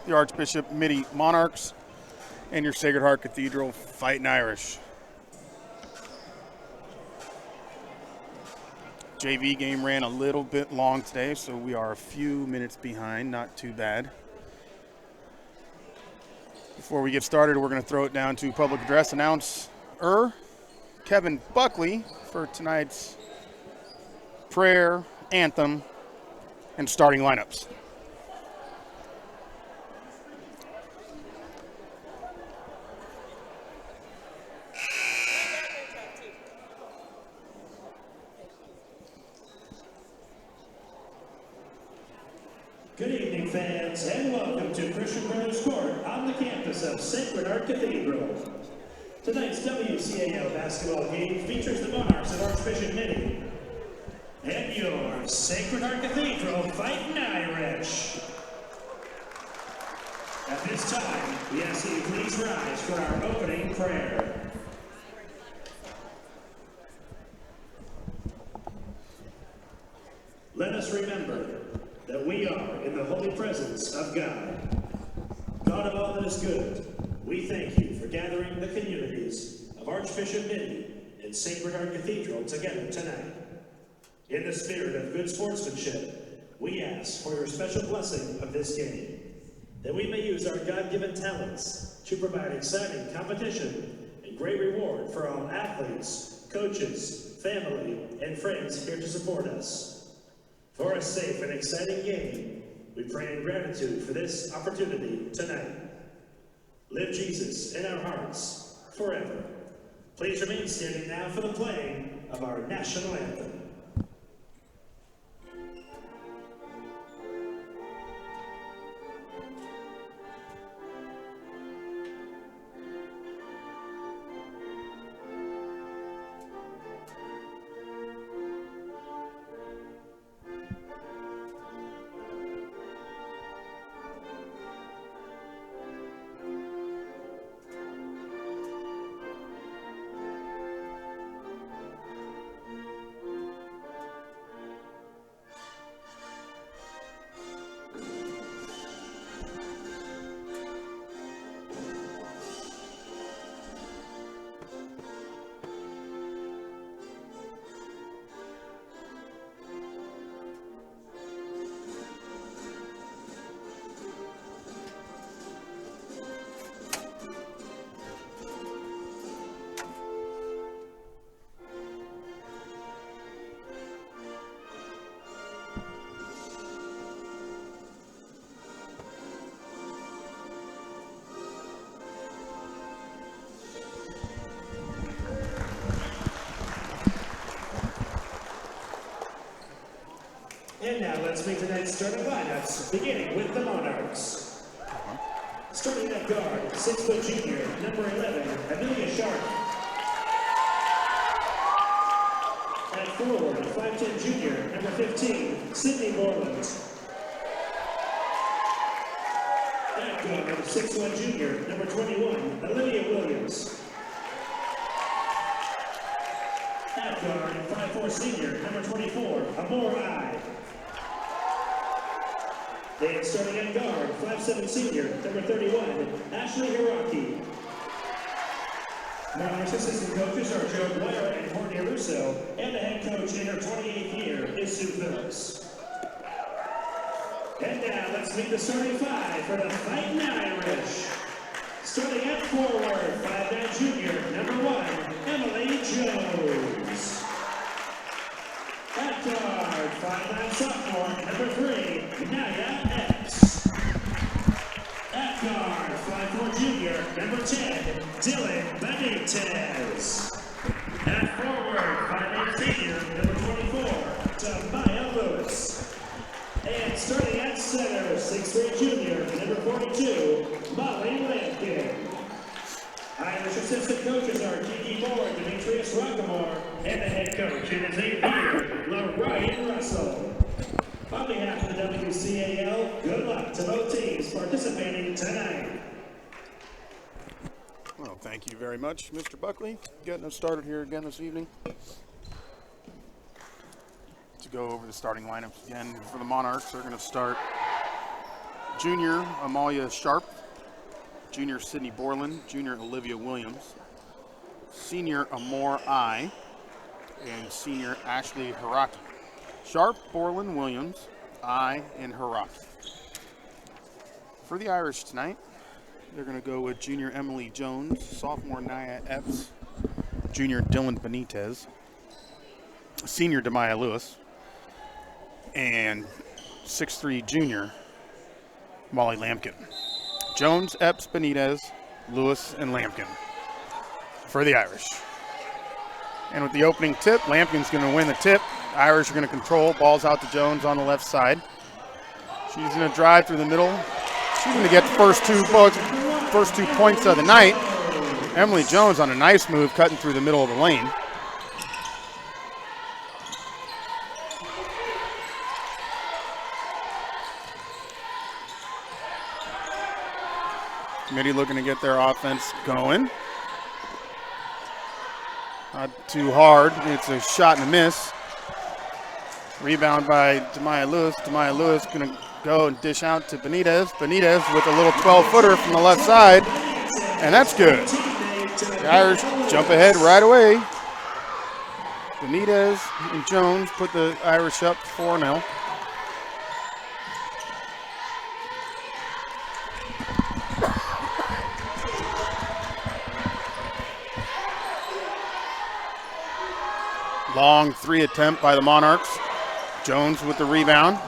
the Archbishop Mitty Monarchs and your Sacred Heart Cathedral Fighting Irish. JV game ran a little bit long today, so we are a few minutes behind, not too bad. Before we get started, we're going to throw it down to public address announcer Kevin Buckley for tonight's prayer, anthem, and starting lineups. Good evening, fans, and welcome to Christian Brothers Court on the campus of Sacred Heart Cathedral. Tonight's WCAL basketball game features the Monarchs of Archbishop Mitty and your Sacred Heart Cathedral Fighting Irish. At this time, we ask that you please rise for our opening prayer. Let us remember that we are in the holy presence of God. God of all that is good, we thank you for gathering the communities of Archbishop Mitty and Sacred Heart Cathedral together tonight. In the spirit of good sportsmanship, we ask for your special blessing of this game, that we may use our God-given talents to provide exciting competition and great reward for all athletes, coaches, family, and friends here to support us. For a safe and exciting game, we pray in gratitude for this opportunity tonight. Live Jesus in our hearts forever. Please remain standing now for the playing of our national anthem. And now let's meet tonight's starting lineups, beginning with the Monarchs. Starting at guard, 6-foot junior, number 11, Amelia Sharp. At forward, 5'10 junior, number 15, Sydney Borland. At guard, 6'1 junior, number 21, Olivia Williams. At guard, 5'4 senior, number 24, Amor I. Then starting at guard, 5'7 senior, number 31, Ashley Hiraki. Monarchs assistant coaches are Joe Blair and Courtney Russo, and the head coach in her 28th year is Sue Phillips. And now let's meet the starting five for the Fighting Irish. Starting at forward, 5'9 junior, number 1, Emily Jones. At guard, 5'9 sophomore, number 3, Naya Epps. At guard, 5'4 junior, number 10, Dylan Benitez. At forward, 5'8 senior, number 24, Tamaya Lewis. And starting at center, 6'3 junior, number 42, Molly Lampkin. Irish assistant coaches are Kiki Moore, Demetrius Rockamore, and the head coach in his 8th year, Lorian Russell. On behalf of the WCAL, good luck to both teams participating tonight. Well, thank you very much, Mr. Buckley, getting us started here again this evening. To go over the starting lineups again for the Monarchs, they're going to start Junior Amalia Sharp, Junior Sydney Borland, Junior Olivia Williams, Senior Amor I, and Senior Ashley Hiraki. Sharp, Borland, Williams, I, and Hiraki. For the Irish tonight, they're going to go with Junior Emily Jones, Sophomore Nia Epps, Junior Dylan Benitez, Senior Demaya Lewis, and 6'3" Junior Molly Lampkin. Jones, Epps, Benitez, Lewis, and Lampkin for the Irish. And with the opening tip, Lampkin's going to win the tip. Irish are going to control. Ball's out to Jones on the left side. She's going to drive through the middle. She's going to get the first two points of the night. Emily Jones on a nice move, cutting through the middle of the lane. Mitty looking to get their offense going. Not too hard. It's a shot and a miss. Rebound by Demaya Lewis. Demaya Lewis going to go and dish out to Benitez. Benitez with a little 12-footer from the left side. And that's good. The Irish jump ahead right away. Benitez and Jones put the Irish up 4-0. Long three attempt by the Monarchs. Jones with the rebound.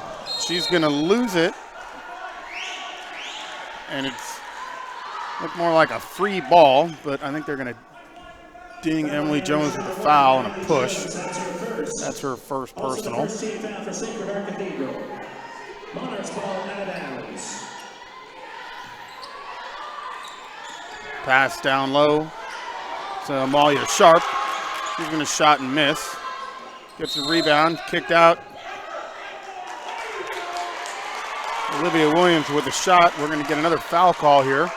She's going to lose it. And it's looked more like a free ball, but I think they're going to ding Emily Jones with a foul and a push. That's her first personal. Pass down low to Amalia Sharp. She's going to shot and miss. Gets a rebound, kicked out. Olivia Williams with a shot. We're going to get another foul call here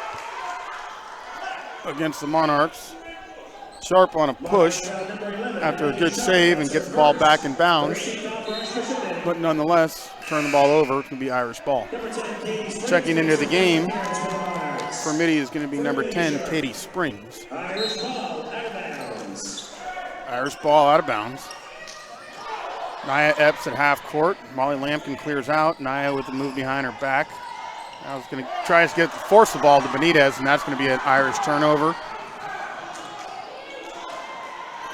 against the Monarchs. Sharp on a push after a good save and gets the ball back in bounds. But nonetheless, turn the ball over. It's going to be Irish ball. Checking into the game for Mitty is going to be number 10, Katie Springs. Irish ball out of bounds. Nia Epps at half court. Molly Lampkin clears out. Nia with the move behind her back. I was going to try to force the ball to Benitez, and that's going to be an Irish turnover.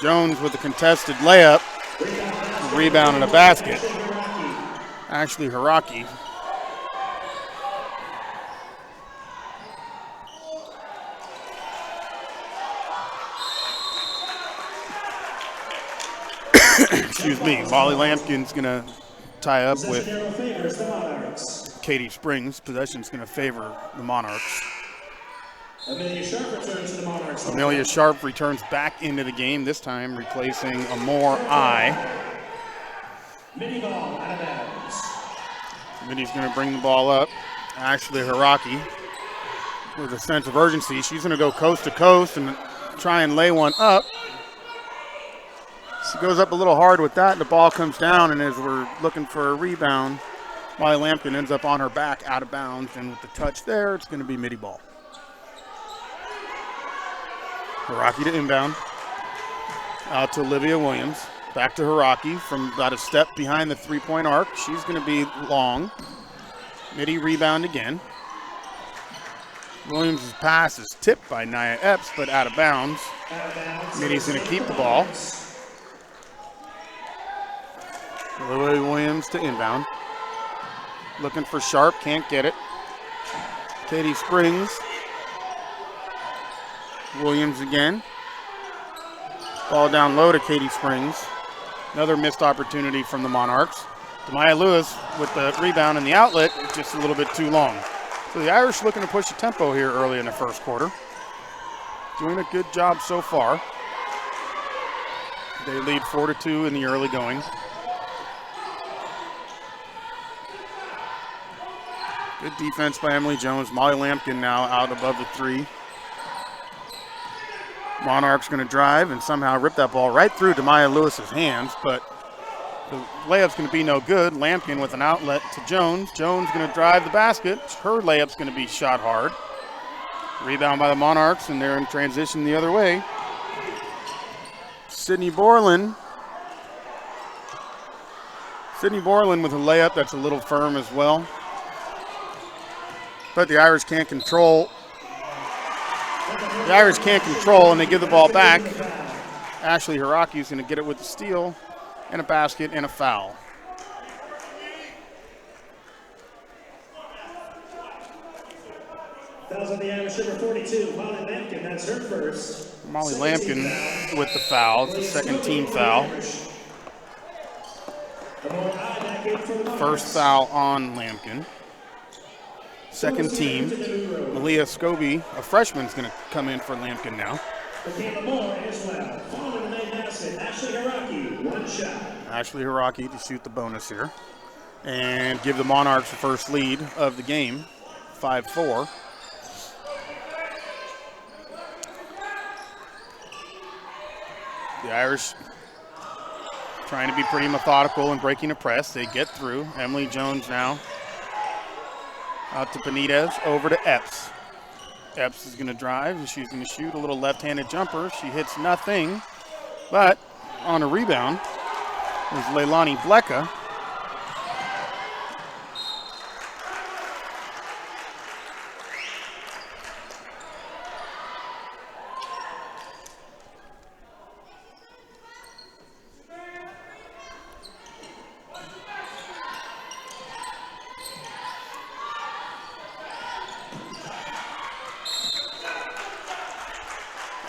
Jones with a contested layup. Rebound and a basket. Ashley Hiraki. Excuse me. Molly Lampkin's going to tie up with Katie Springs. Possession's going to favor the Monarchs. Amelia Sharp returns back into the game, this time replacing Amor I. Mitty's going to bring the ball up. Ashley Hiraki with a sense of urgency. She's going to go coast to coast and try and lay one up. She goes up a little hard with that, and the ball comes down, and as we're looking for a rebound, Molly Lampkin ends up on her back out of bounds, and with the touch there, it's going to be Mitty ball. Hiraki to inbound. Out to Olivia Williams. Back to Hiraki from about a step behind the three-point arc. She's going to be long. Mitty rebound again. Williams' pass is tipped by Nia Epps, but out of bounds. Mitty's going to keep the ball. Olivia Williams to inbound. Looking for Sharp, can't get it. Katie Springs. Williams again. Ball down low to Katie Springs. Another missed opportunity from the Monarchs. Demaya Lewis with the rebound and the outlet, just a little bit too long. So the Irish looking to push the tempo here early in the first quarter. Doing a good job so far. They lead 4-2 in the early going. Good defense by Emily Jones. Molly Lampkin now out above the three. Monarchs going to drive and somehow rip that ball right through Demaya Lewis's hands, but The layup's going to be no good. Lampkin with an outlet to Jones. Jones going to drive the basket. Her layup's going to be shot hard. Rebound by the Monarchs, and they're in transition the other way. Sydney Borland. Sydney Borland with a layup that's a little firm as well. But the Irish can't control. And they give the ball back. Ashley Hiraki is going to get it with the steal and a basket and a foul. Fouls on the Irish, number 42, Molly Lampkin. That's her first. Molly Lampkin with the foul. It's the second team foul. First foul on Lampkin. Second team. Malia Scobie, a freshman, is going to come in for Lampkin now. Ashley Hiraki to shoot the bonus here and give the Monarchs the first lead of the game, 5-4. The Irish trying to be pretty methodical and breaking a press. They get through. Emily Jones now out to Benitez, over to Epps. Epps is going to drive, and she's going to shoot a little left-handed jumper. She hits nothing, but on a rebound is Leilani Blecka.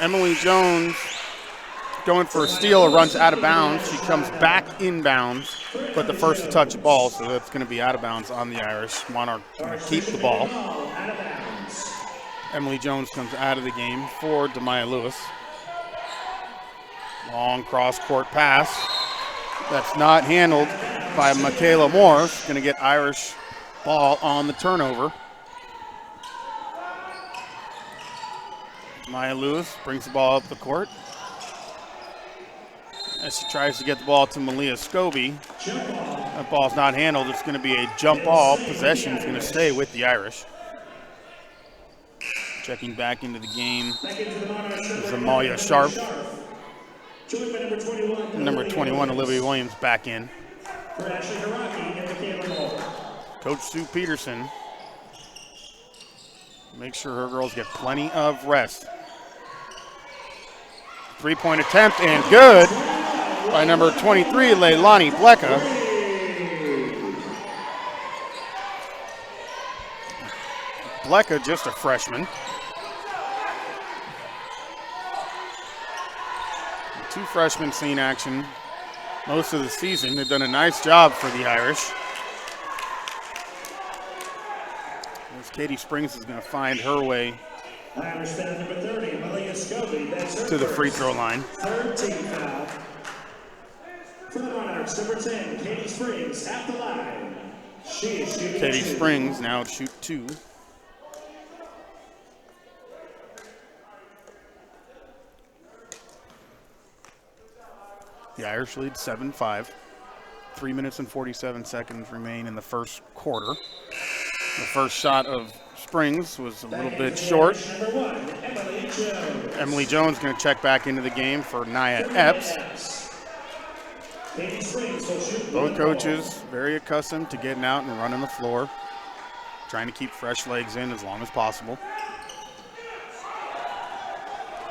Emily Jones going for a steal, runs out of bounds. She comes back inbounds, but the first to touch the ball, so that's going to be out of bounds on the Irish. Monarch going to keep the ball. Emily Jones comes out of the game for Demaya Lewis. Long cross-court pass. That's not handled by Michaela Morris. Going to get Irish ball on the turnover. Maya Lewis brings the ball up the court. As she tries to get the ball to Malia Scobie. That ball's not handled. It's going to be a jump ball. Possession is going to stay with the Irish. Checking back into the game is Amalia Sharp. Number 21, Olivia Williams, back in. Coach Sue Peterson makes sure her girls get plenty of rest. Three-point attempt, and good by number 23, Leilani Blecka. Blecka, just a freshman. Two freshmen seen action most of the season. They've done a nice job for the Irish. As Katie Springs is going to find her way to the free throw line. Third team foul. For the Monarchs, number 10, Katie Springs at the line. She is shooting Katie two. Springs now to shoot two. The Irish lead 7-5. 3 minutes and 47 seconds remain in the first quarter. The first shot of Springs was a little bit short. Emily Jones going to check back into the game for Nia Epps. Both coaches very accustomed to getting out and running the floor, trying to keep fresh legs in as long as possible.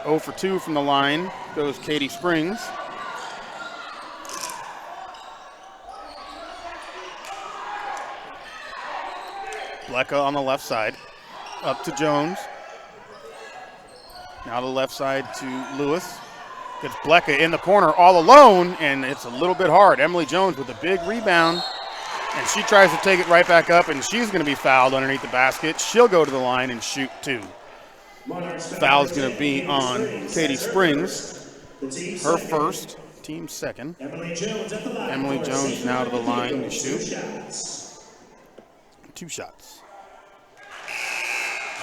0 for 2 from the line goes Katie Springs. Blecka on the left side, up to Jones. Now the left side to Lewis. Gets Blecka in the corner all alone, and it's a little bit hard. Emily Jones with a big rebound, and she tries to take it right back up, and she's going to be fouled underneath the basket. She'll go to the line and shoot two. Foul's going to be on Katie Springs, her first, team second. Emily Jones now to the line to shoot. Two shots.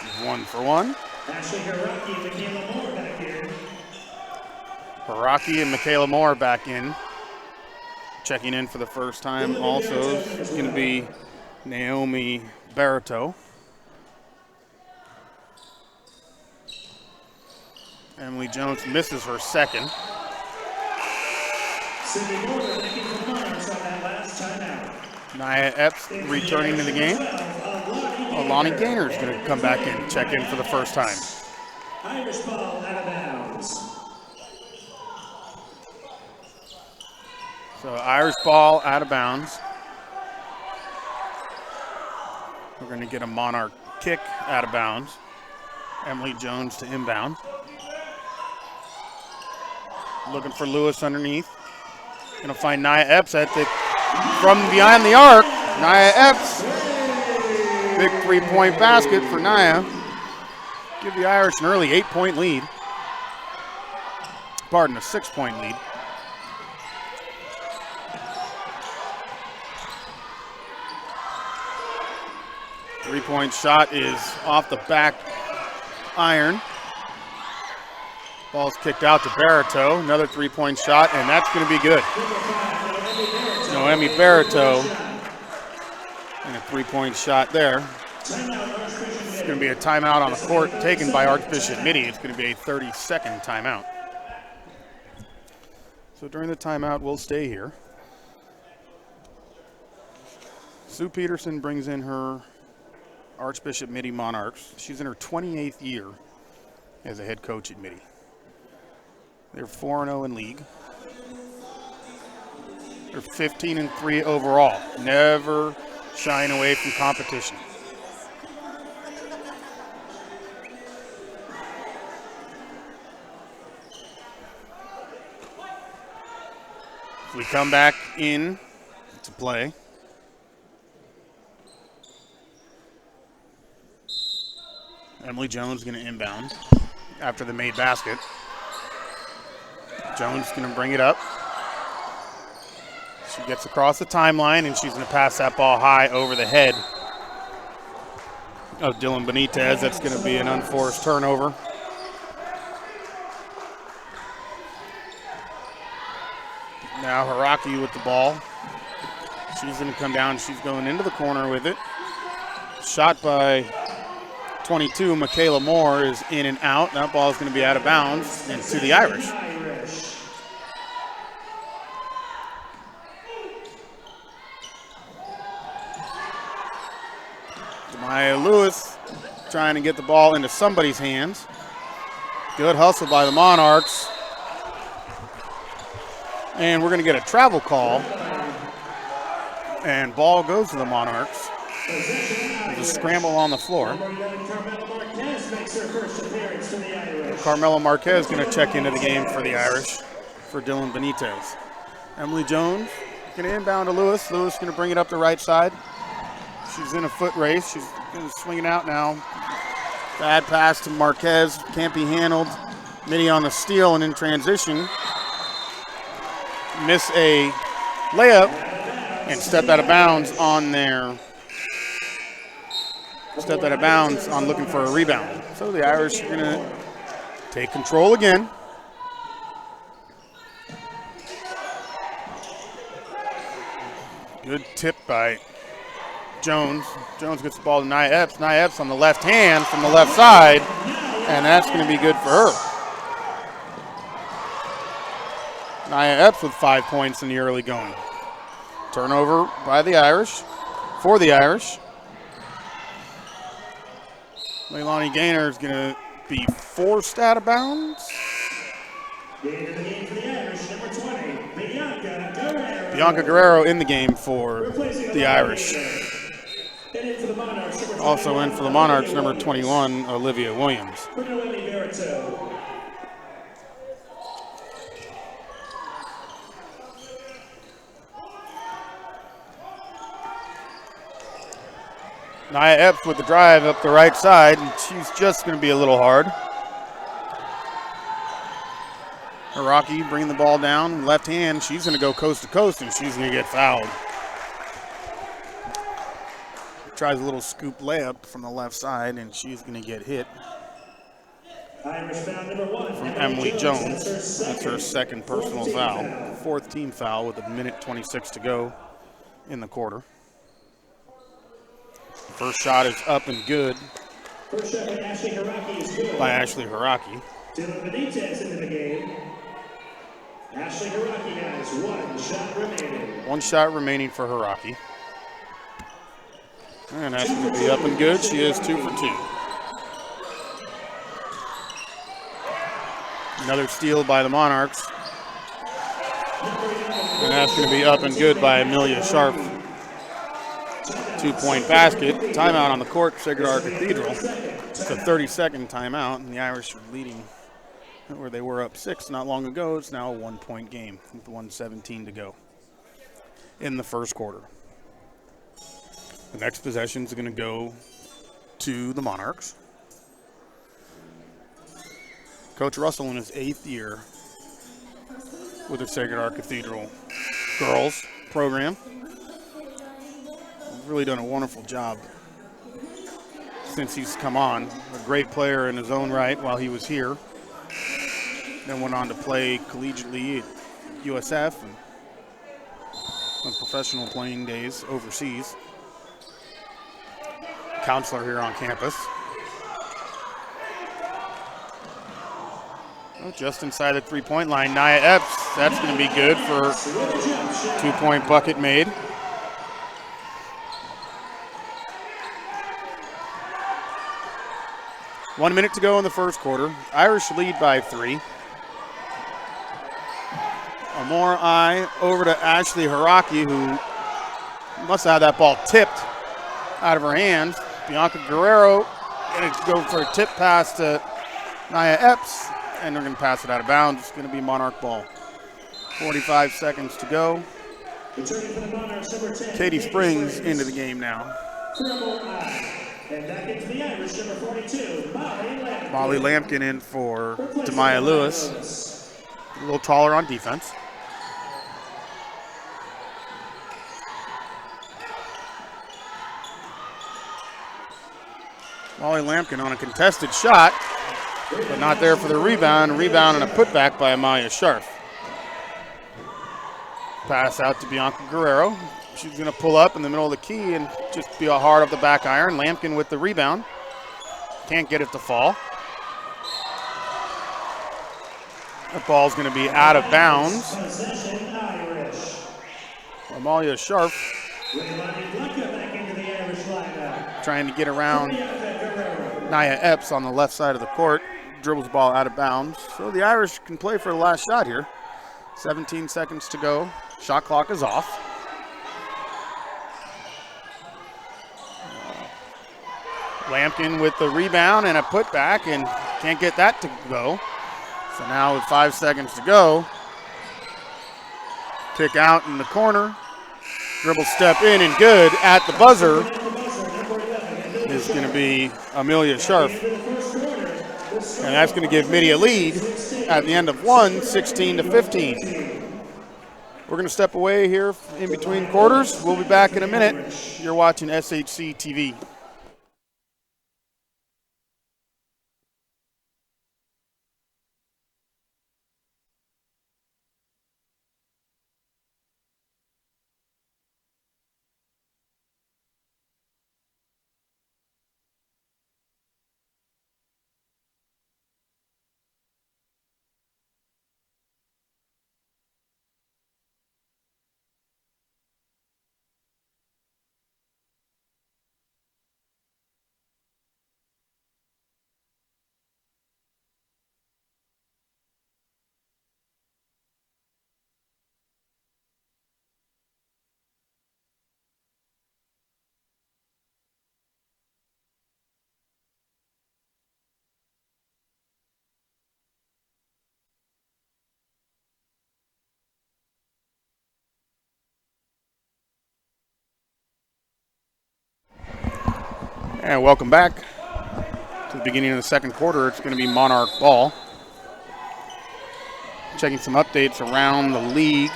She's 1 for 1. Hiraki and Michaela Moore back in. Checking in for the first time also is going to be Naomi Barito. Emily Jones misses her second. Nia Epps returning to the game. Lonnie Gaynor is going to come back in, check in for the first time. Irish ball out of bounds. So Irish ball out of bounds. We're going to get a Monarch kick out of bounds. Emily Jones to inbound. Looking for Lewis underneath. Going to find Nia Epps from behind the arc. Nia Epps. Big 3-point basket for Nia. Give the Irish an early 8-point lead. Pardon, a 6-point lead. Three-point shot is off the back iron. Ball's kicked out to Barito. Another 3-point shot, and that's going to be good. Noemi Barito. And a 3-point shot there. It's going to be a timeout on the court taken by Archbishop Mitty. It's going to be a 30-second timeout. So during the timeout, we'll stay here. Sue Peterson brings in her Archbishop Mitty Monarchs. She's in her 28th year as a head coach at Mitty. They're 4-0 in league. They're 15-3 overall. Never shying away from competition. We come back in to play. Emily Jones going to inbound after the made basket. Jones going to bring it up. She gets across the timeline, and she's going to pass that ball high over the head of Dylan Benitez. That's going to be an unforced turnover. Now Haraki with the ball. She's going to come down. She's going into the corner with it. Shot by 22, Michaela Moore, is in and out. That ball is going to be out of bounds and to the Irish. Demaya Lewis trying to get the ball into somebody's hands. Good hustle by the Monarchs. And we're going to get a travel call. And ball goes to the Monarchs. There's a scramble on the floor. Carmela Marquez going to check into the game for the Irish for Dylan Benitez. Emily Jones going to inbound to Lewis. Lewis going to bring it up the right side. She's in a foot race. She's going to swing it out now. Bad pass to Marquez. Can't be handled. Mitty on the steal and in transition. Miss a layup and step out of bounds on their stepped out of bounds on looking for a rebound. So the Irish are going to take control again. Good tip by Jones. Jones gets the ball to Nia Epps. Nia Epps on the left hand from the left side, and that's going to be good for her. Nia Epps with 5 points in the early going. Turnover by the Irish, for the Irish. Leilani Gaynor is going to be forced out of bounds. Bianca Guerrero in the game for the Irish. Also in for the Monarchs, number 21, Olivia Williams. Nia Epps with the drive up the right side, and she's just going to be a little hard. Haraki bringing the ball down, left hand. She's going to go coast to coast, and she's going to get fouled. Tries a little scoop layup from the left side, and she's going to get hit. Irish foul number 1 from Emily Jones. That's her second personal foul. Fourth team foul with 1:26 to go in the quarter. First shot is up and good First shot by Ashley Hiraki is good. by Ashley Hiraki. Dylan Benitez into the game. Ashley Hiraki has 1 shot remaining. 1 shot remaining for Hiraki. And that's going to be up and good. She is 2 for 2. Another steal by the Monarchs. And that's going to be up and good by Amelia Sharp. 2-point basket. Timeout on the court, Sacred Heart Cathedral. It's a 30-second timeout, and the Irish are leading where they were up 6 not long ago. It's now a 1-point game with 1:17 to go in the first quarter. The next possession is going to go to the Monarchs. Coach Russell in his 8th year with the Sacred Heart Cathedral girls program. Really done a wonderful job since he's come on. A great player in his own right while he was here. Then went on to play collegiately at USF and some professional playing days overseas. Counselor here on campus. Oh, just inside the 3-point line, Nia Epps. That's going to be good for a 2-point bucket made. One minute to go in the first quarter. Irish lead by 3. A more eye over to Ashley Hiraki, who must have had that ball tipped out of her hands. Bianca Guerrero going to go for a tip pass to Nia Epps, and they're going to pass it out of bounds. It's going to be Monarch ball. 45 seconds to go. Katie Springs into the game now. And back into the Irish, number 42, Molly Lampkin in for Demaya Lewis. A little taller on defense. Molly Lampkin on a contested shot, but not there for the rebound. Rebound and a putback by Amalia Sharp. Pass out to Bianca Guerrero. She's going to pull up in the middle of the key and just be a hard off the back iron. Lampkin with the rebound. Can't get it to fall. The ball's going to be out of bounds. Amalia Sharp trying to get around Nia Epps on the left side of the court. Dribbles the ball out of bounds. So the Irish can play for the last shot here. 17 seconds to go. Shot clock is off. Lampkin with the rebound and a putback, and can't get that to go. So now with 5 seconds to go, kick out in the corner, dribble step in and good at the buzzer is going to be Amelia Sharp. And that's going to give Mitty a lead at the end of 16 to 15. We're going to step away here in between quarters. We'll be back in a minute. You're watching SHC TV. And welcome back to the beginning of the second quarter. It's going to be Monarch ball. Checking some updates around the league.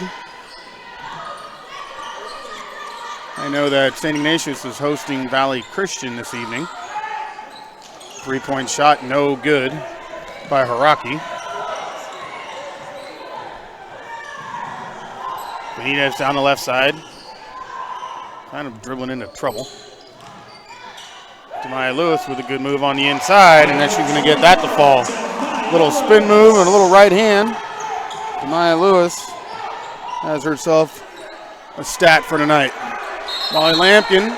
I know that St. Ignatius is hosting Valley Christian this evening. 3-point shot, no good. by Haraki. Benitez down the left side. Kind of dribbling into trouble. Demaya Lewis with a good move on the inside, and then she's going to get that to fall. Little spin move and a little right hand. Demaya Lewis has herself a stat for tonight. Molly Lampkin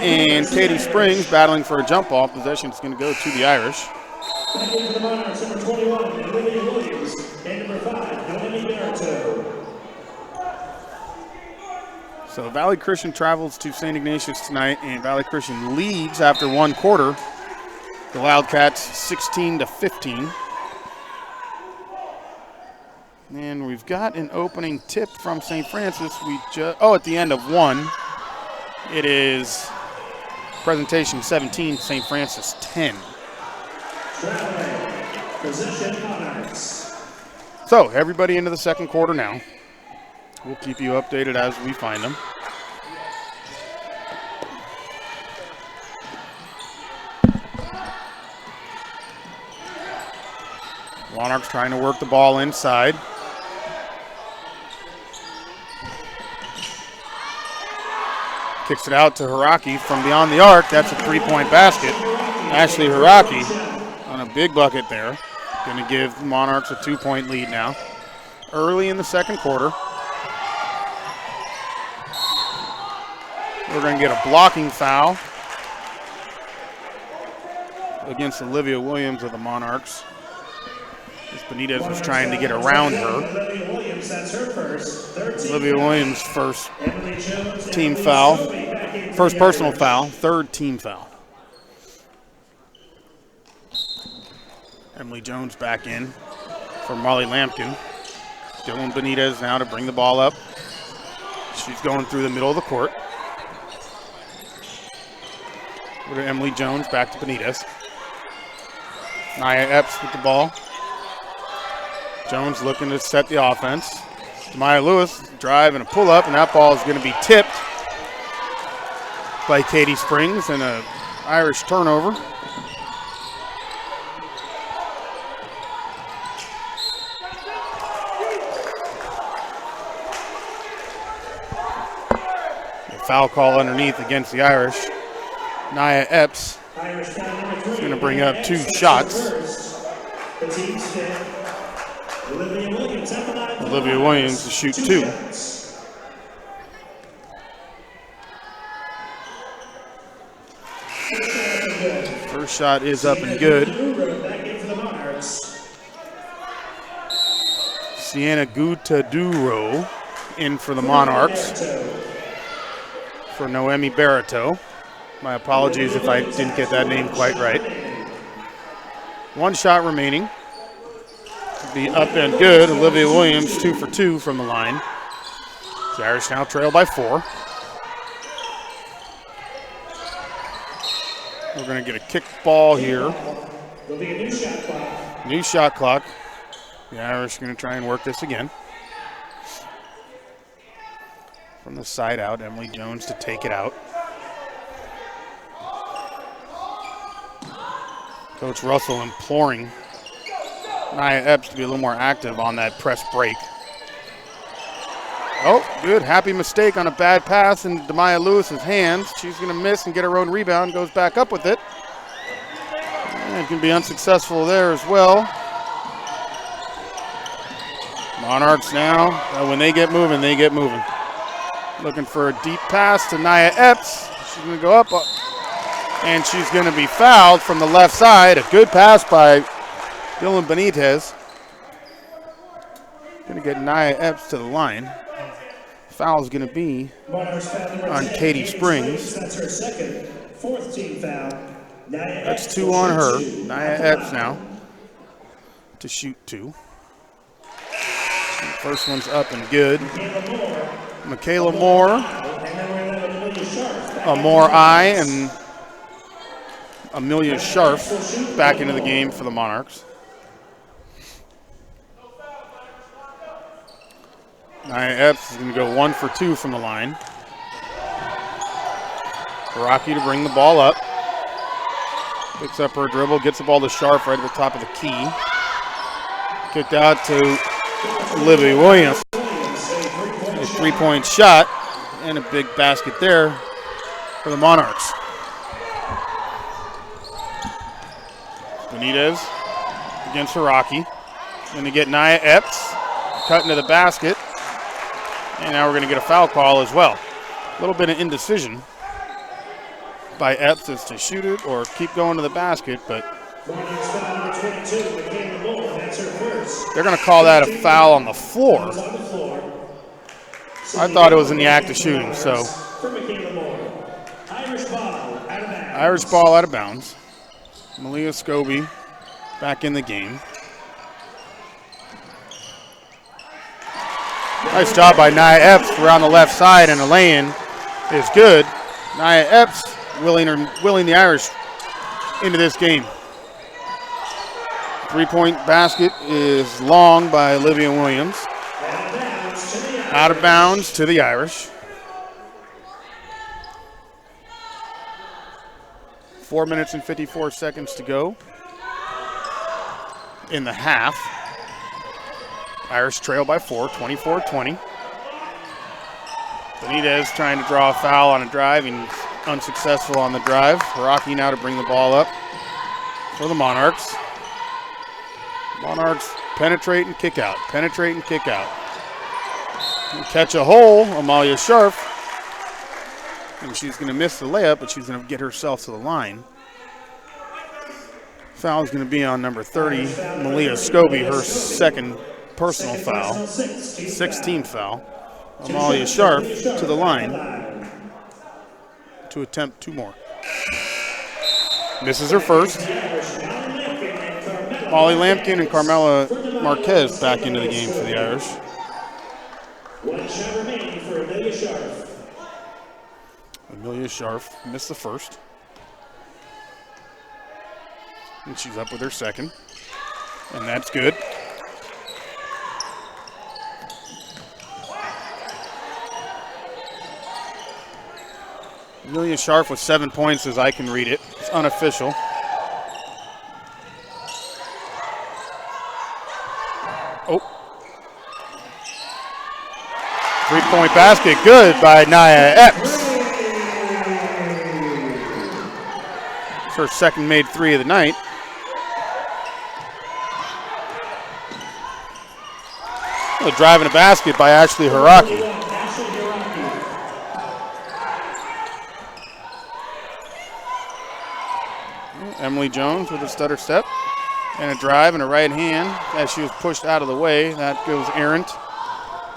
and Katie Springs battling for a jump ball. Possession is going to go to the Irish. Back into the Monarchs, number 21, Olivia Williams, and number 5, Noemi Barreto. So Valley Christian travels to St. Ignatius tonight, and Valley Christian leads after one quarter. The Wildcats 16-15. And we've got an opening tip from St. Francis. At the end of one, it is presentation 17, St. Francis 10. Possession Monarchs. So everybody into the second quarter now. We'll keep you updated as we find them. Monarchs trying to work the ball inside. Kicks it out to Haraki from beyond the arc. That's a three-point basket. Ashley Haraki on a big bucket there. Going to give the Monarchs a 2-point lead now. Early in the second quarter. We're going to get a blocking foul against Olivia Williams of the Monarchs. As Benitez was trying to get around her. Olivia Williams' first team foul. First personal foul, third team foul. Emily Jones back in for Molly Lampkin. Dylan Benitez now to bring the ball up. She's going through the middle of the court. Over to Emily Jones, back to Benitez. Nia Epps with the ball. Jones looking to set the offense. Demaya Lewis drive and a pull-up, and that ball is going to be tipped by Katie Springs and an Irish turnover. A foul call underneath against the Irish. Nia Epps is going to bring up 2 shots. Olivia Williams to shoot 2. First shot is up and good. Sienna Gutaduro in for the Monarchs for Noemi Barreto. My apologies if I didn't get that name quite right. 1 shot remaining. Be up and good. Olivia Williams 2 for 2 from the line. The Irish now trail by 4. We're going to get a kick ball here. There'll be a new shot clock. New shot clock. The Irish are going to try and work this again. From the side out, Emily Jones to take it out. Coach Russell imploring Nia Epps to be a little more active on that press break. Oh, good. Happy mistake on a bad pass in Demaya Lewis's hands. She's going to miss and get her own rebound. Goes back up with it. And can be unsuccessful there as well. Monarchs now, when they get moving, they get moving. Looking for a deep pass to Nia Epps. She's going to go up, and she's going to be fouled from the left side. A good pass by Dylan Benitez. Going to get Nia Epps to the line. Foul is going to be on Katie Springs. That's her second, 4th team foul. That's 2 on her. Nia Epps now to shoot 2. First one's up and good. Michaela Moore, Amore I, and Amelia Scharf back into the game for the Monarchs. Nia Epps is going to go 1 for 2 from the line. Rocky to bring the ball up. Picks up her dribble, gets the ball to Sharp right at the top of the key. Kicked out to Olivia Williams. A three-point shot and a big basket there for the Monarchs. Benitez against Haraki. Going to get Nia Epps cut into the basket. And now we're going to get a foul call as well. A little bit of indecision by Epps as to shoot it or keep going to the basket, but they're going to call that a foul on the floor. I thought it was in the act of shooting, so Irish ball out of bounds. Malia Scobie back in the game. Nice job by Nia Epps around the left side, and the lay-in is good. Nia Epps willing the Irish into this game. Three-point basket is long by Olivia Williams. Out of bounds to the Irish. 4 minutes and 54 seconds to go in the half. Irish trail by 4, 24-20. Benitez trying to draw a foul on a drive and unsuccessful on the drive. Haraki now to bring the ball up for the Monarchs. Monarchs penetrate and kick out, penetrate and kick out. And catch a hole, Amalia Sharp. And she's going to miss the layup, but she's going to get herself to the line. Foul is going to be on number 30, Malia Scobie, her second personal foul. 16th foul. Amalia Sharp to the line to attempt two more. Misses her first. Molly Lampkin and Carmela Marquez back into the game for the Irish. One shot remaining for Amelia Sharp. Amelia Sharp missed the first. And she's up with her second. And that's good. Amelia Sharp with 7 points as I can read it. It's unofficial. Oh. Three-point basket, good by Nia Epps. It's her second made three of the night. Driving a basket by Ashley Haraki. Emily Jones with a stutter step and a drive and a right hand as she was pushed out of the way. That goes errant.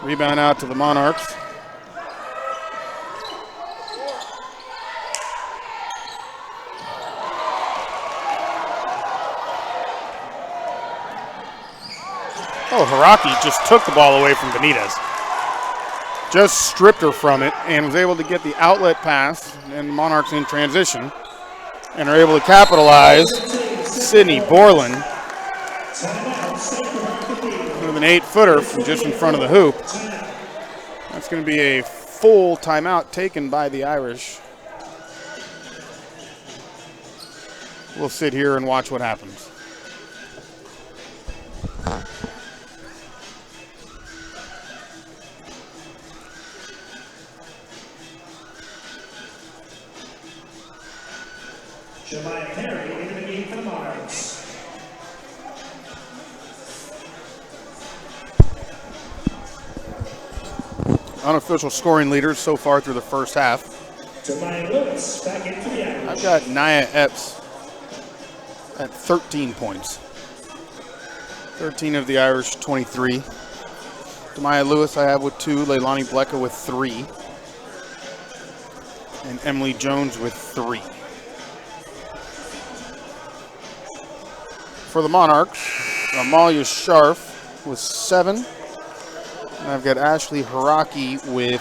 Rebound out to the Monarchs. Oh, Haraki just took the ball away from Benitez. Just stripped her from it and was able to get the outlet pass, and the Monarchs in transition and are able to capitalize. Sydney Borland with an 8-footer from just in front of the hoop. That's going to be a full timeout taken by the Irish. We'll sit here and watch what happens. Jemiah Perry into the game for the Monarchs. Unofficial scoring leaders so far through the first half. Jemiah Lewis back in for the Irish. I've got Nia Epps at 13 points. 13 of the Irish, 23. Jemiah Lewis I have with 2. Leilani Blecka with 3. And Emily Jones with 3. For the Monarchs, Amalia Sharp with 7. And I've got Ashley Haraki with,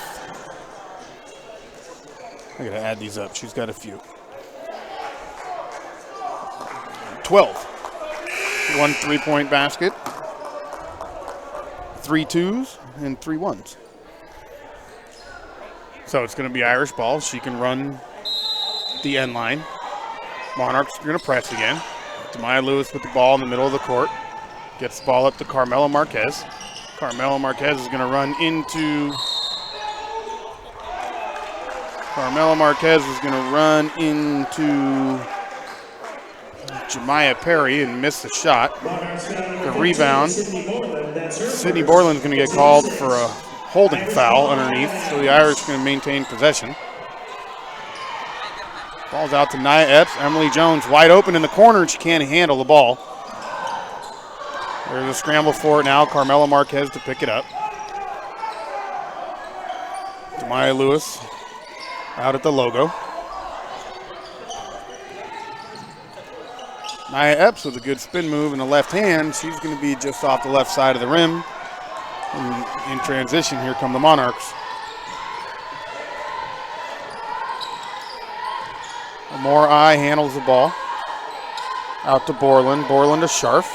I gotta add these up, she's got a few. 12. 1 3-point basket, 3 twos, and 3 ones. So it's gonna be Irish ball. She can run the end line. Monarchs are going to press again. Demaya Lewis with the ball in the middle of the court. Gets the ball up to Carmelo Marquez. Carmelo Marquez is going to run into Jemiah Perry and miss the shot. The rebound. Sydney Borland's going to get called for a holding foul underneath, so the Irish are going to maintain possession. Ball's out to Nia Epps. Emily Jones wide open in the corner, and she can't handle the ball. There's a scramble for it now. Carmelo Marquez to pick it up. Demaya Lewis out at the logo. Nia Epps with a good spin move in the left hand. She's going to be just off the left side of the rim. And in transition, here come the Monarchs. Amore I handles the ball. Out to Borland. Borland to Scharf.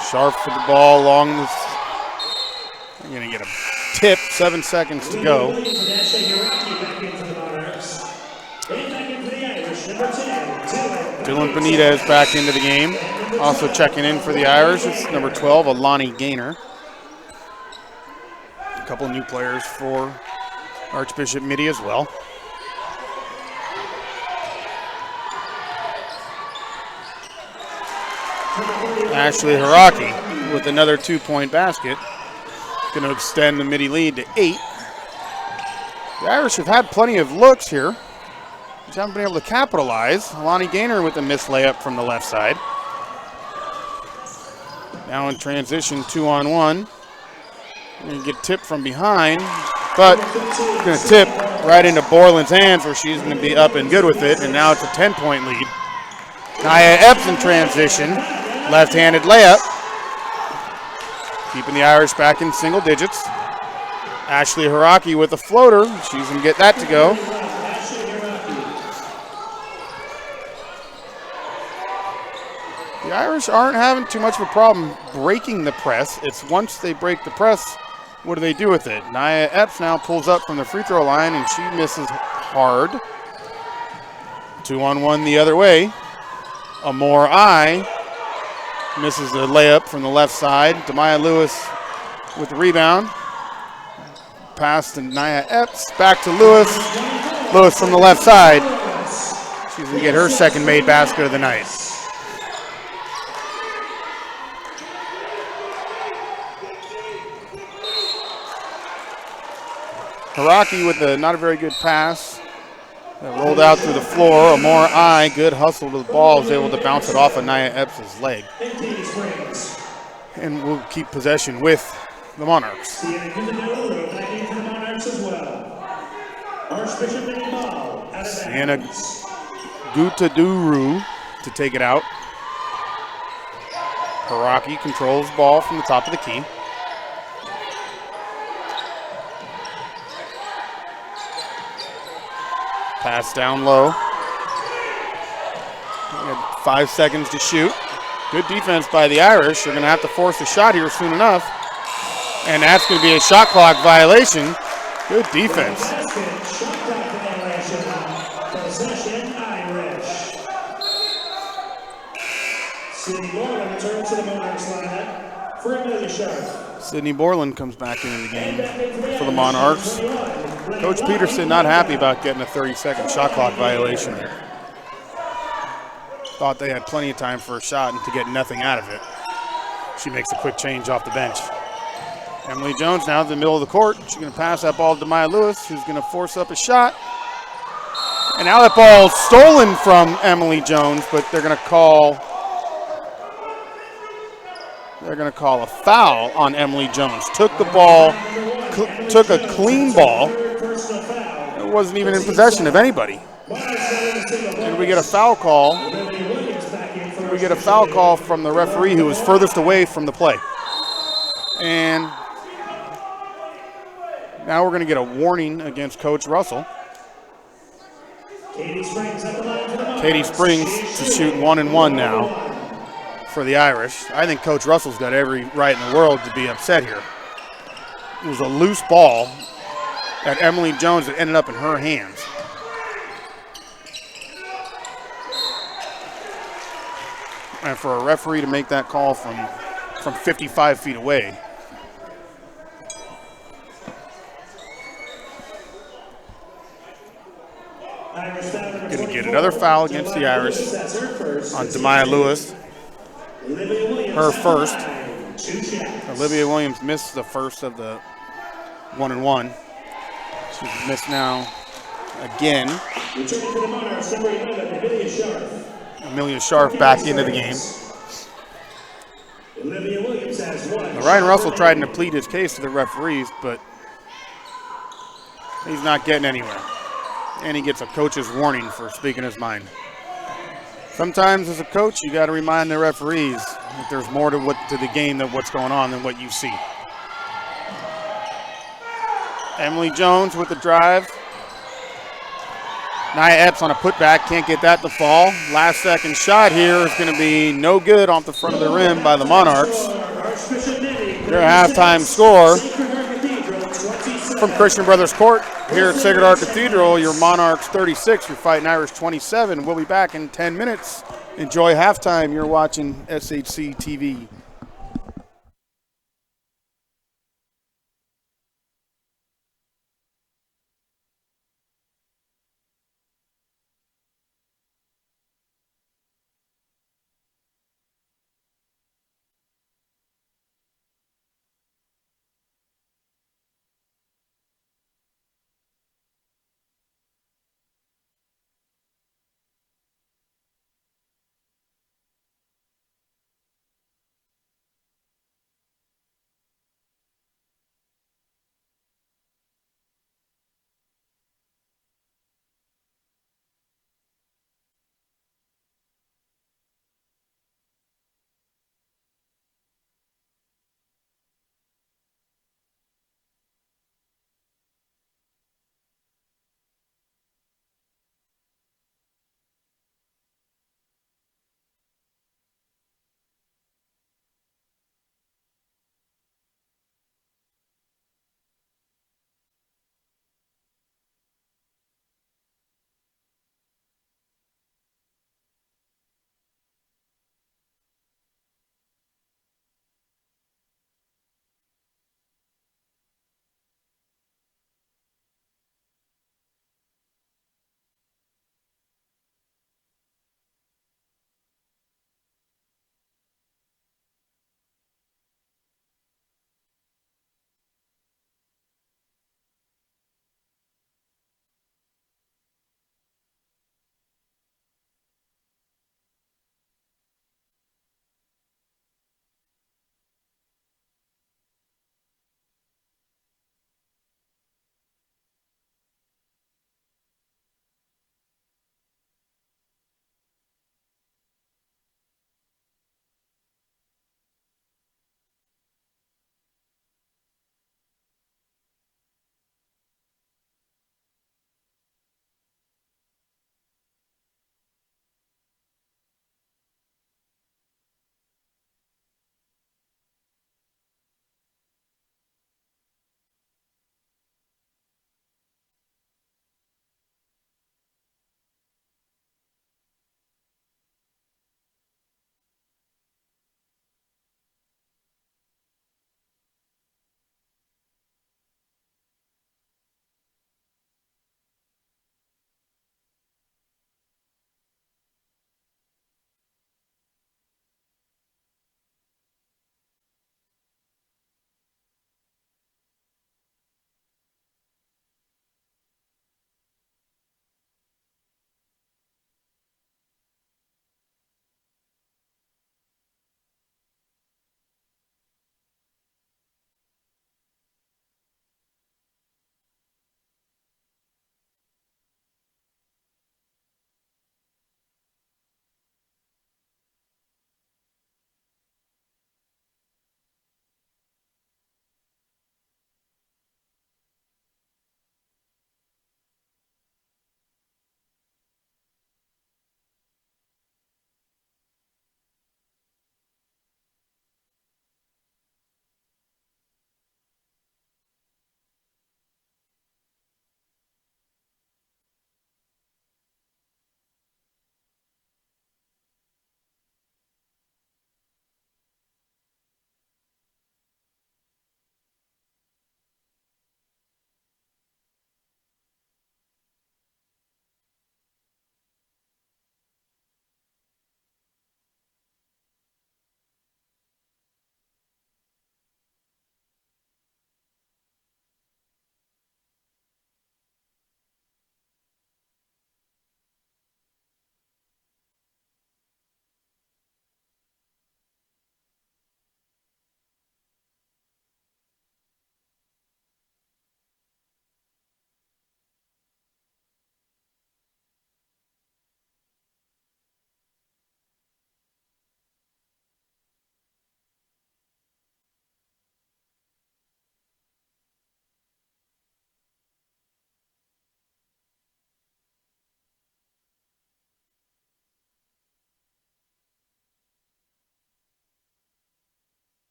Scharf with the ball along this. I'm going to get a tip. 7 seconds to go. Dylan Benitez back into the game. Also checking in for the Irish. It's number 12, Alani Gaynor. A couple new players for Archbishop Mitty as well. Ashley Hiraki with another 2-point basket. Going to extend the Mitty lead to 8. The Irish have had plenty of looks here. Just haven't been able to capitalize. Alani Gaynor with a missed layup from the left side. Now in transition, 2-on-1. Going to get tipped from behind, but it's going to tip right into Borland's hands where she's going to be up and good with it, and now it's a 10-point lead. Nia Epps in transition. Left-handed layup. Keeping the Irish back in single digits. Ashley Hiraki with a floater. She's going to get that to go. The Irish aren't having too much of a problem breaking the press. It's once they break the press, what do they do with it? Nia Epps now pulls up from the free throw line, and she misses hard. 2-on-1 the other way. Amore I misses the layup from the left side. Demaya Lewis with the rebound. Pass to Nia Epps. Back to Lewis. Lewis from the left side. She's going to get her second made basket of the night. Hiraki with not a very good pass. That rolled out through the floor. Amore I, good hustle to the ball, was able to bounce it off of Nia Epps' leg. And we'll keep possession with the Monarchs. Sienna Gutaduru to take it out. Hiraki controls ball from the top of the key. Pass down low. 5 seconds to shoot. Good defense by the Irish. They're going to have to force a shot here soon enough. And that's going to be a shot clock violation. Good defense. Sydney Borland comes back into the game for the Monarchs. Coach Peterson not happy about getting a 30-second shot clock violation. Thought they had plenty of time for a shot and to get nothing out of it. She makes a quick change off the bench. Emily Jones now in the middle of the court. She's going to pass that ball to Demaya Lewis, who's going to force up a shot. And now that ball is stolen from Emily Jones, but they're going to call a foul on Emily Jones. Took the ball, took a clean ball. It wasn't even in possession of anybody. And we get a foul call. We get a foul call from the referee who was furthest away from the play. And now we're going to get a warning against Coach Russell. Katie Springs to shoot 1-1 now for the Irish. I think Coach Russell's got every right in the world to be upset here. It was a loose ball, at Emily Jones that ended up in her hands. And for a referee to make that call from 55 feet away. Going to get another foul against the Irish on Demaya Lewis. Her first. Olivia Williams missed the first of the 1-and-1. She's missed now again. Amelia Sharp back into the game. Ryan Russell tried to plead his case to the referees, but he's not getting anywhere. And he gets a coach's warning for speaking his mind. Sometimes as a coach, you got to remind the referees that there's more to the game than what's going on than what you see. Emily Jones with the drive. Nia Epps on a putback, can't get that to fall. Last second shot here is going to be no good off the front of the rim by the Monarchs. Their halftime score from Christian Brothers Court here at Sacred Heart Cathedral. Your Monarchs 36, your Fighting Irish 27. We'll be back in 10 minutes. Enjoy halftime. You're watching SHC TV.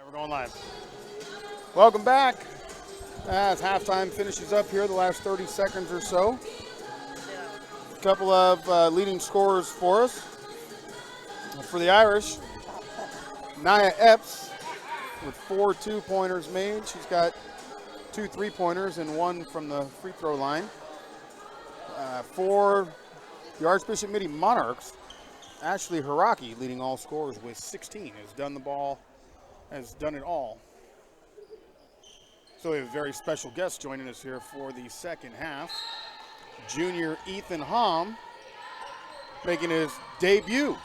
We're going live. Welcome back. As halftime finishes up here, the last 30 seconds or so. A couple of leading scorers for us. For the Irish, Nia Epps with 4 2-pointers made. She's got 2 3-pointers and 1 from the free throw line. For the Archbishop Mitty Monarchs, Ashley Hiraki leading all scorers with 16, has done it all. So we have a very special guest joining us here for the second half. Junior Ethan Hom making his debut.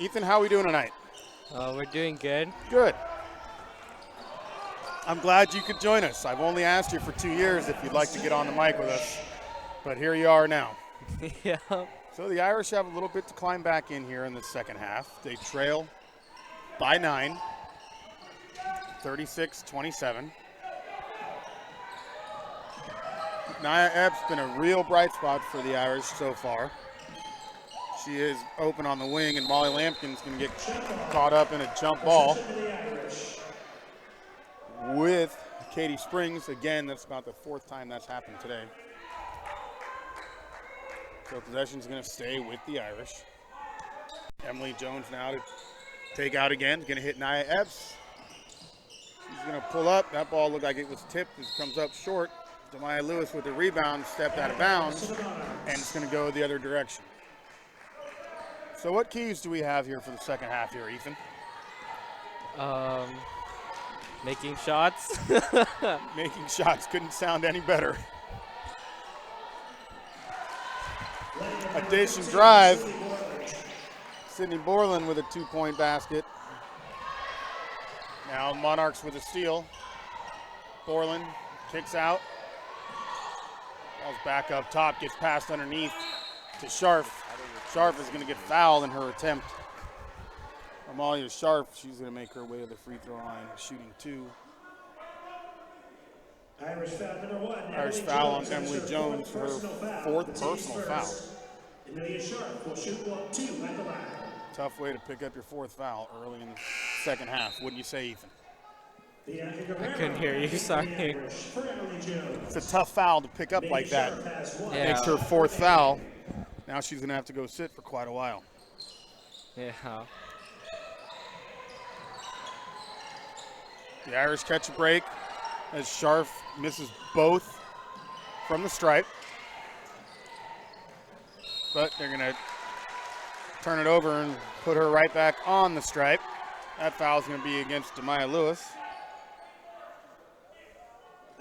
Ethan, how are we doing tonight? We're doing good. Good. I'm glad you could join us. I've only asked you for 2 years if you'd like to get on the mic with us, but here you are now. Yeah. So the Irish have a little bit to climb back in here in the second half. They trail by 9, 36-27. Nia Epps been a real bright spot for the Irish so far. She is open on the wing, and Molly Lampkin's going to get caught up in a jump ball with Katie Springs. Again, that's about the 4th time that's happened today. So possession's going to stay with the Irish. Emily Jones now to take out again. Going to hit Nia Epps. She's going to pull up. That ball looked like it was tipped. It comes up short. Demaya Lewis with the rebound, stepped out of bounds, and it's going to go the other direction. So what keys do we have here for the second half here, Ethan? Making shots. Making shots. Couldn't sound any better. A dish and drive. Sydney Borland with a 2-point basket. Now Monarchs with a steal. Borland kicks out. Ball's back up top, gets passed underneath to Scharf. Scharf is going to get fouled in her attempt. Amalia Scharf, she's going to make her way to the free throw line, shooting 2. Irish foul number 1. Irish foul on Emily Jones, her 4th personal foul. Amelia Sharp will shoot 1-2 at the line. Tough way to pick up your 4th foul early in the second half. Wouldn't you say, Ethan? I couldn't hear you, sorry. It's a tough foul to pick up like that. Yeah. It's her 4th foul. Now she's going to have to go sit for quite a while. Yeah. The Irish catch a break as Scharf misses both from the stripe. But they're going to turn it over and put her right back on the stripe. That foul is going to be against Demaya Lewis.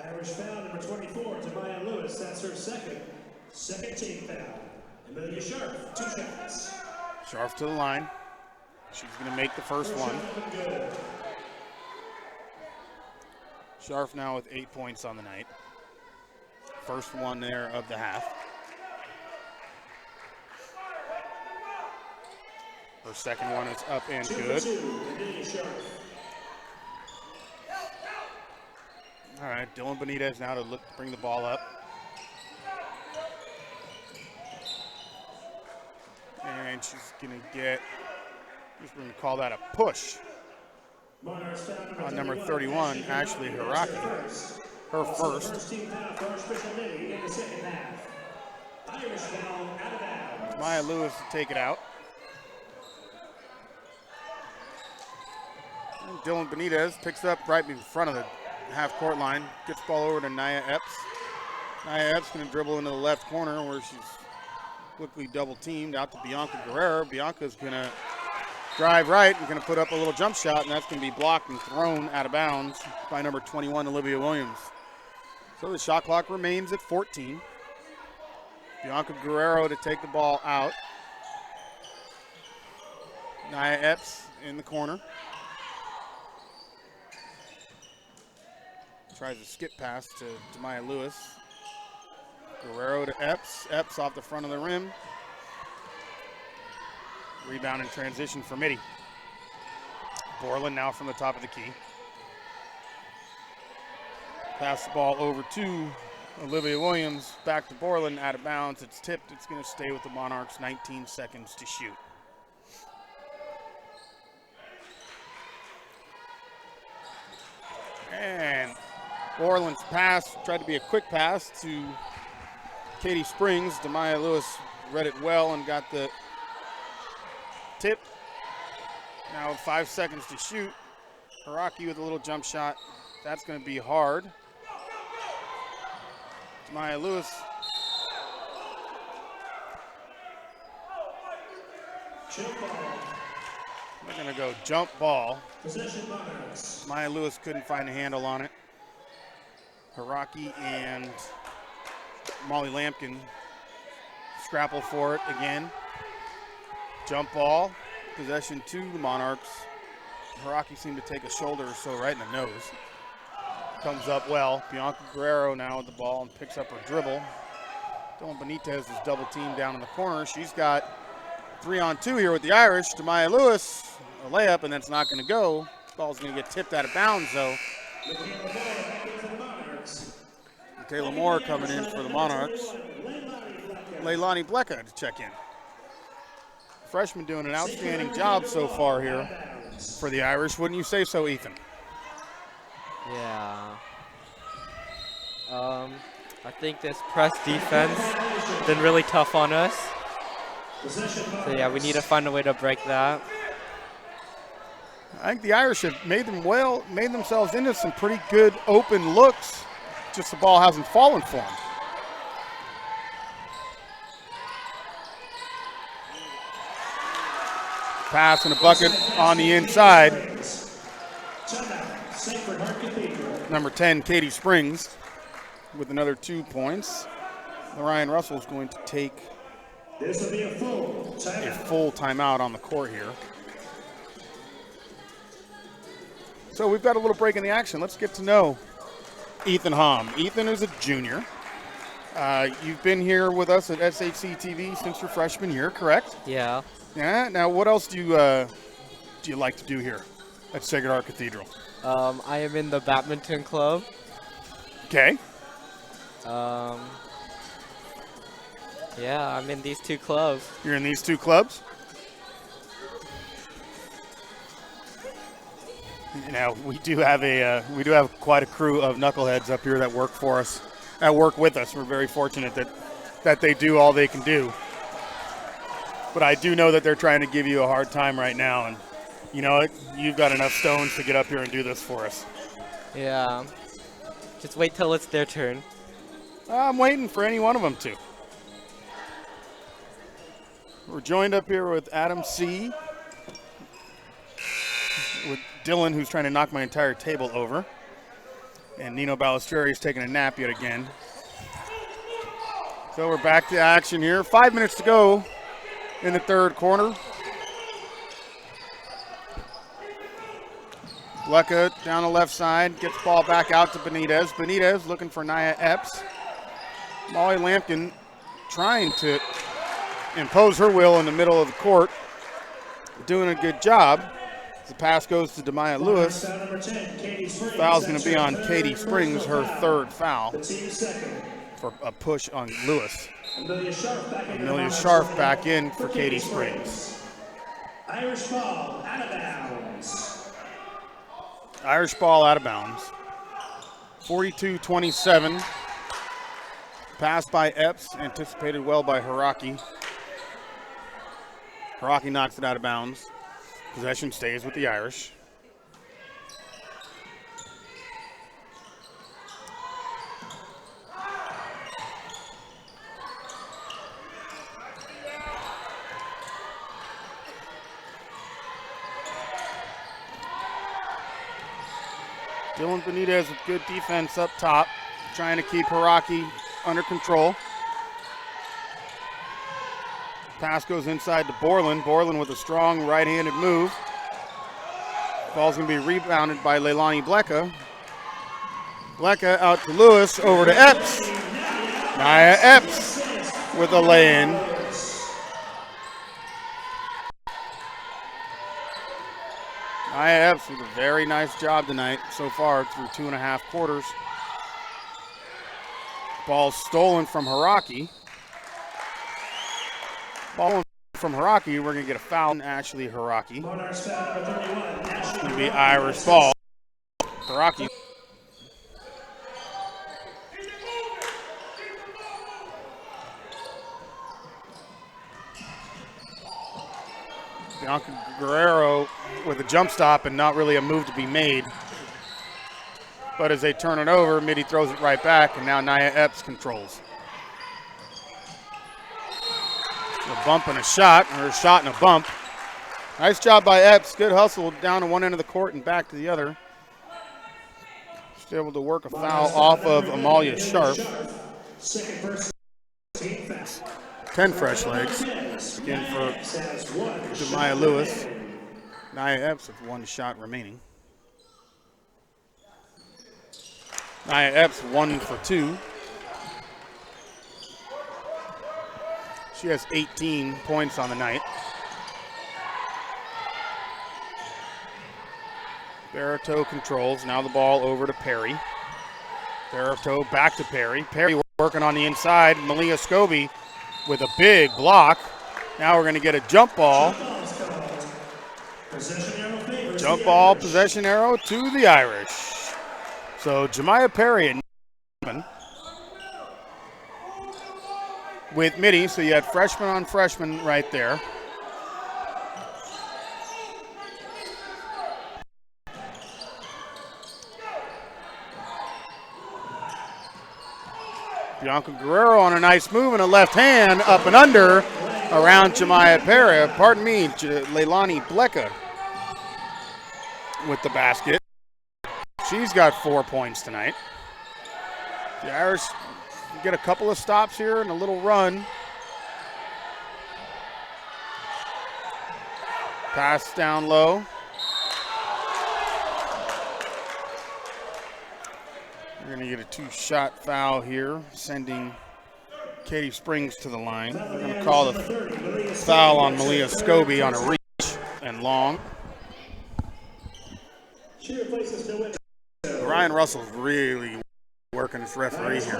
Irish foul number 24, Demaya Lewis. That's her second team foul. Amelia Sharp, 2 shots. Scharf to the line. She's going to make the first one. Scharf now with 8 points on the night. First one there of the half. Her second one is up and good. All right, Dylan Benitez now to bring the ball up. And she's going to going to call that a push. On number 31, Ashley Hiraki. Her first. Maya Lewis to take it out. And Dylan Benitez picks up right in front of the half-court line. Gets the ball over to Nia Epps. Nia Epps going to dribble into the left corner where she's quickly double-teamed out to Bianca Guerrero. Bianca's going to drive right and going to put up a little jump shot, and that's going to be blocked and thrown out of bounds by number 21, Olivia Williams. So the shot clock remains at 14. Bianca Guerrero to take the ball out. Nia Epps in the corner. Tries a skip pass to Demaya Lewis. Guerrero to Epps. Epps off the front of the rim. Rebound in transition for Mitty. Borland now from the top of the key. Pass the ball over to Olivia Williams. Back to Borland, out of bounds. It's tipped. It's going to stay with the Monarchs. 19 seconds to shoot. And Borland's pass tried to be a quick pass to Katie Springs. Demaya Lewis read it well and got the tip. Now 5 seconds to shoot. Haraki with a little jump shot. That's going to be hard. Demaya Lewis. They're going to go jump ball. Demaya Lewis couldn't find a handle on it. Haraki and Molly Lampkin scrapple for it again. Jump ball. Possession to the Monarchs. Haraki seemed to take a shoulder or so right in the nose. Comes up well. Bianca Guerrero now with the ball and picks up her dribble. Dylan Benitez is double teamed down in the corner. She's got 3-on-2 here with the Irish. Demaya Lewis, a layup, and that's not going to go. Ball's going to get tipped out of bounds, though. Michaela Moore coming in for the Monarchs. Leilani Blecka to check in. Freshman doing an outstanding job so far here for the Irish. Wouldn't you say so, Ethan? Yeah. I think this press defense has been really tough on us. So yeah, we need to find a way to break that. I think the Irish have made themselves into some pretty good open looks. Just the ball hasn't fallen for them. Pass and a bucket on the inside. Number 10, Katie Springs, with another 2 points. Ryan Russell's going to take a full timeout on the court here. So we've got a little break in the action. Let's get to know Ethan Hom. Ethan is a junior. You've been here with us at SHC TV since your freshman year, correct? Yeah. Yeah. Now, what else do you like to do here at Sacred Heart Cathedral? I am in the badminton club. Okay. Yeah, I'm in these 2 clubs. You're in these 2 clubs? Now, we do have quite a crew of knuckleheads up here that work for us, that work with us. We're very fortunate that they do all they can do. But I do know that they're trying to give you a hard time right now, and you know it. You've got enough stones to get up here and do this for us. Yeah. Just wait till it's their turn. I'm waiting for any one of them to. We're joined up here with Adam C., with Dylan, who's trying to knock my entire table over, and Nino Balistreri is taking a nap yet again. So we're back to action here. 5 minutes to go in the third quarter. Blecka down the left side, gets the ball back out to Benitez. Benitez looking for Nia Epps. Molly Lampkin trying to impose her will in the middle of the court. Doing a good job. The pass goes to Demaya Lewis. Foul's going to be on Katie Springs, her 3rd foul for a push on Lewis. Amelia Scharf back in for Katie Springs. Irish ball out of bounds. Irish ball out of bounds. 42-27. Pass by Epps, anticipated well by Haraki. Haraki knocks it out of bounds. Possession stays with the Irish. Dylan Benitez with good defense up top, trying to keep Haraki under control. Pass goes inside to Borland. Borland with a strong right-handed move. Ball's going to be rebounded by Leilani Blecka. Blecka out to Lewis, over to Epps. Nia Epps with a lay-in. Nia Epps with a very nice job tonight so far through 2.5 quarters. Ball stolen from Haraki. Ball from Haraki. We're going to get a foul on Ashley Haraki. It's going to be Irish ball. Haraki Bianca Guerrero with a jump stop and not really a move to be made. But as they turn it over, Mitty throws it right back, and now Nia Epps controls. A bump and a shot, or a shot and a bump. Nice job by Epps. Good hustle down to one end of the court and back to the other. She's able to work a foul off of Amalia Sharp. 10 fresh legs. Again for Jemiah Lewis. Nia Epps with one shot remaining. Nia Epps 1 for 2. She has 18 points on the night. Barreto controls. Now the ball over to Perry. Barreto back to Perry. Perry working on the inside. Malia Scobie with a big block. Now we're going to get a jump ball. Jump ball, possession arrow to the Irish. So Jemiah Perry and with Mitty, so you had freshman on freshman right there. Bianca Guerrero on a nice move and a left hand up and under around Jemiah Perry. Pardon me, Leilani Blecka with the basket. She's got 4 points tonight. The Irish get a couple of stops here and a little run. Pass down low. We're going to get a 2-shot foul here, sending Katie Springs to the line. We're going to call the foul on Malia Scobie on a reach and long. Ryan Russell's really working as referee here.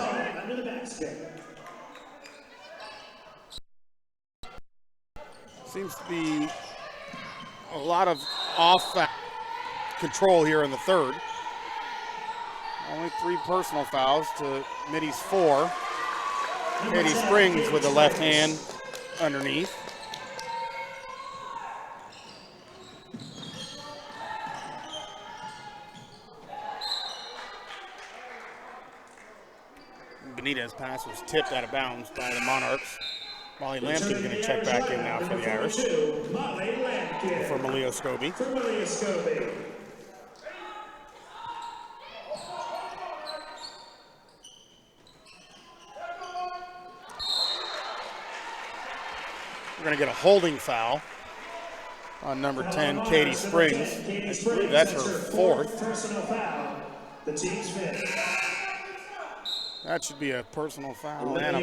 Seems to be a lot of off control here in the third. Only 3 personal fouls to Mitty's 4. Katie Springs with the left hand underneath. Benitez's pass was tipped out of bounds by the Monarchs. Molly Lampkin going to check back in now for the Irish. For Malia Scobie. We're going to get a holding foul on number 10, Katie Springs. I believe that's her 4th. Personal foul. The team's fifth. That should be a personal foul and a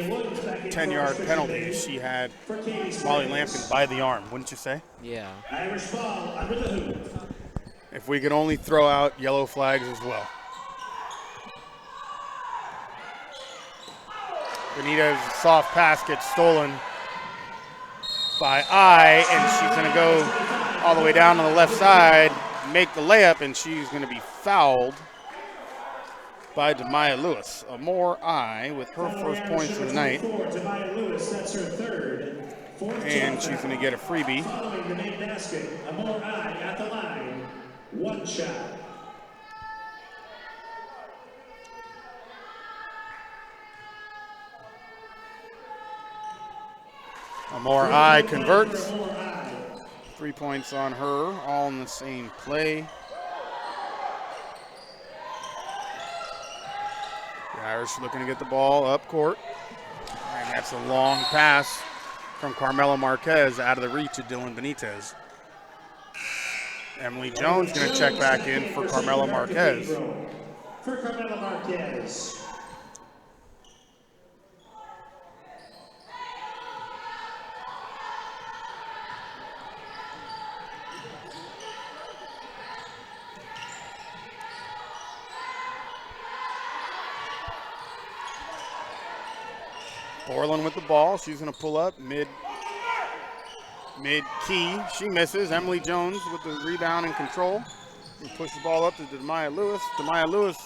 10-yard penalty. She had Molly Lampkin by the arm, wouldn't you say? Yeah. Irish ball under the hoop. If we could only throw out yellow flags as well. Benitez's soft pass gets stolen by I, and she's going to go all the way down on the left side, make the layup, and she's going to be fouled by Jemiah Lewis. Amore I with her first points of the night. And she's going to get a freebie. Following the main basket, Amore I at the line. 1 shot. Amore I converts. 3 points on her, all in the same play. The Irish looking to get the ball up court. And that's a long pass from Carmela Marquez out of the reach of Dylan Benitez. Emily Jones going to check back in for Carmela Marquez. For Carmela Marquez. Borland with the ball. She's going to pull up mid key. She misses. Emily Jones with the rebound and control. And push the ball up to Jemiah Lewis. Jemiah Lewis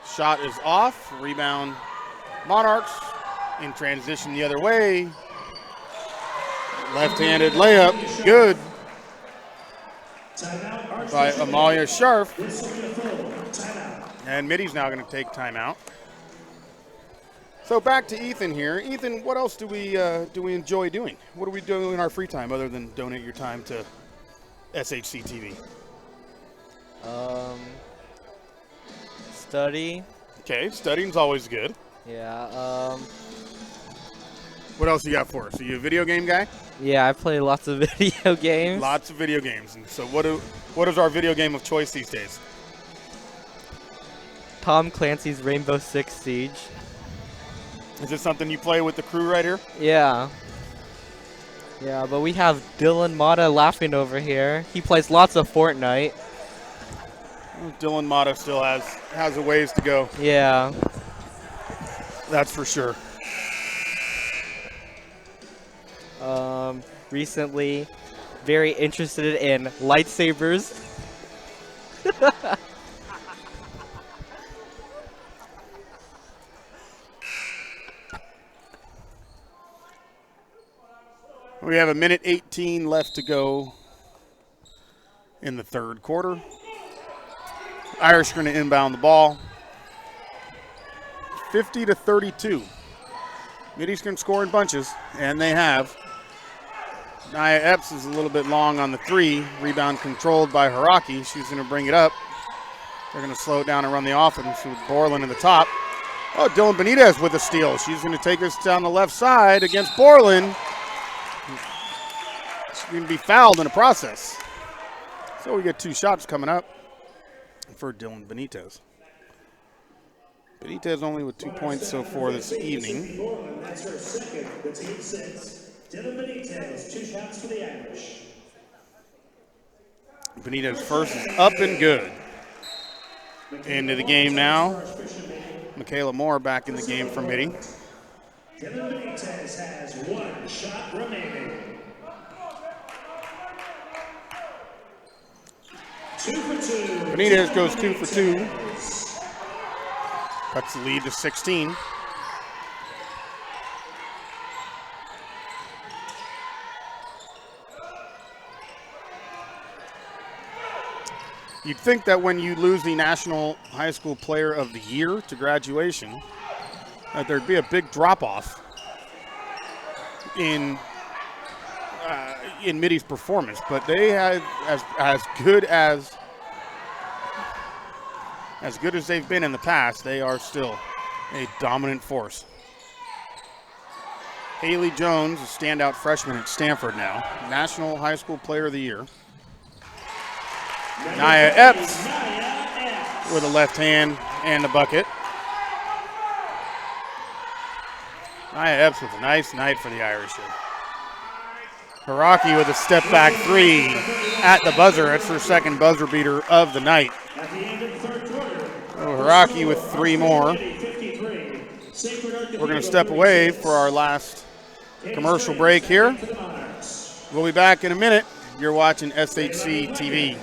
shot is off. Rebound Monarchs in transition the other way. Left-handed layup. Good. by Amalia Scharf. This will be a full timeout. And Mitty's now going to take timeout. So back to Ethan here. Ethan, what else do we enjoy doing? What do we do in our free time other than donate your time to SHC TV? Study. Okay, studying's always good. Yeah. What else you got for us? Are you a video game guy? Yeah, I play lots of video games. Lots of video games. And so what is our video game of choice these days? Tom Clancy's Rainbow Six Siege. Is this something you play with the crew right here? Yeah. Yeah, but we have Dylan Mata laughing over here. He plays lots of Fortnite. Dylan Mata still has a ways to go. Yeah. That's for sure. Recently, very interested in lightsabers. We have 1:18 left to go in the third quarter. Irish are going to inbound the ball. 50-32. Mitty's going to score in bunches, and they have. Nia Epps is a little bit long on the three. Rebound controlled by Haraki. She's going to bring it up. They're going to slow it down and run the offense with Borland in the top. Oh, Dylan Benitez with a steal. She's going to take us down the left side against Borland. She's going to be fouled in the process. So we get 2 shots coming up for Dylan Benitez. Benitez only with 2 points so far this evening. That's her second, the team 6. Dylan Benitez, 2 shots for the Irish. Benitez first is up and good. Into the game now. Michaela Moore back in the game for Mitty. Dylan Benitez has 1 shot remaining. 2 for 2. Benitez goes 2 for 2. Cuts the lead to 16. You'd think that when you lose the National High School Player of the Year to graduation, that there'd be a big drop-off in Mitty's performance, but they had as good as they've been in the past. They are still a dominant force. Haley Jones, a standout freshman at Stanford now, National High School Player of the Year. Nia Epps with a left hand and the bucket. Nia Epps with a nice night for the Irish here. Haraki with a step back 3 at the buzzer. That's her second buzzer beater of the night. Haraki with 3 more. We're going to step away for our last commercial break here. We'll be back in a minute. You're watching SHC TV.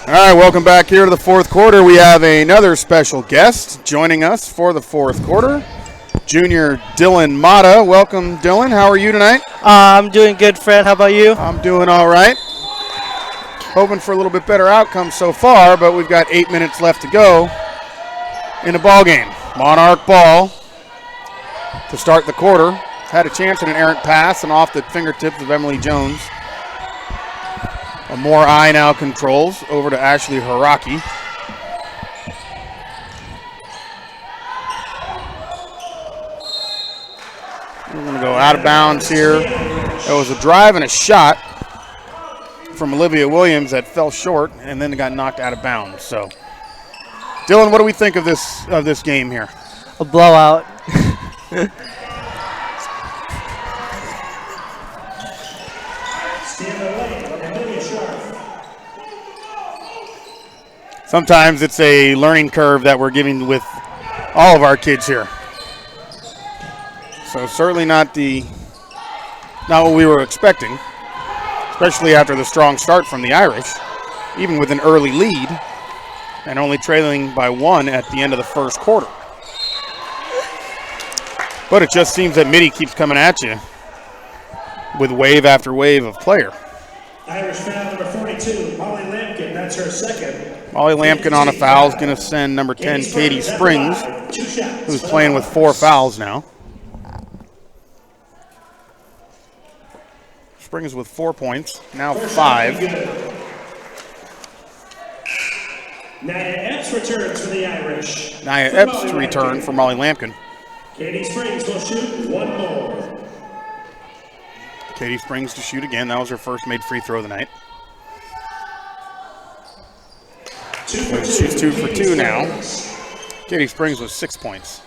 All right, welcome back here to the fourth quarter. We have another special guest joining us for the fourth quarter, junior Dylan Mata. Welcome, Dylan. How are you tonight? I'm doing good, Fred. How about you? I'm doing all right. Hoping for a little bit better outcome so far, but we've got 8 minutes left to go in the ball game. Monarch ball to start the quarter. Had a chance at an errant pass and off the fingertips of Emily Jones. A more eye now controls over to Ashley Haraki. out of bounds here. It was a drive and a shot from Olivia Williams that fell short and then got knocked out of bounds. So, Dylan, what do we think of this game here? A blowout. Sometimes it's a learning curve that we're giving with all of our kids here. So certainly not what we were expecting, especially after the strong start from the Irish, even with an early lead and only trailing by 1 at the end of the first quarter. But it just seems that Mitty keeps coming at you with wave after wave of player. Irish foul number 42, Molly Lampkin. That's her second. Molly Lampkin on a foul is going to send number 10, Katie Springs, who's playing with 4 fouls now. Springs with 4 points, now 5. Nia Epps returns for the Irish. Nia Epps to return for Molly Lampkin. Katie Springs will shoot one more. Katie Springs to shoot again. That was her first made free throw of the night. She's 2 for 2 now. Katie Springs with 6 points.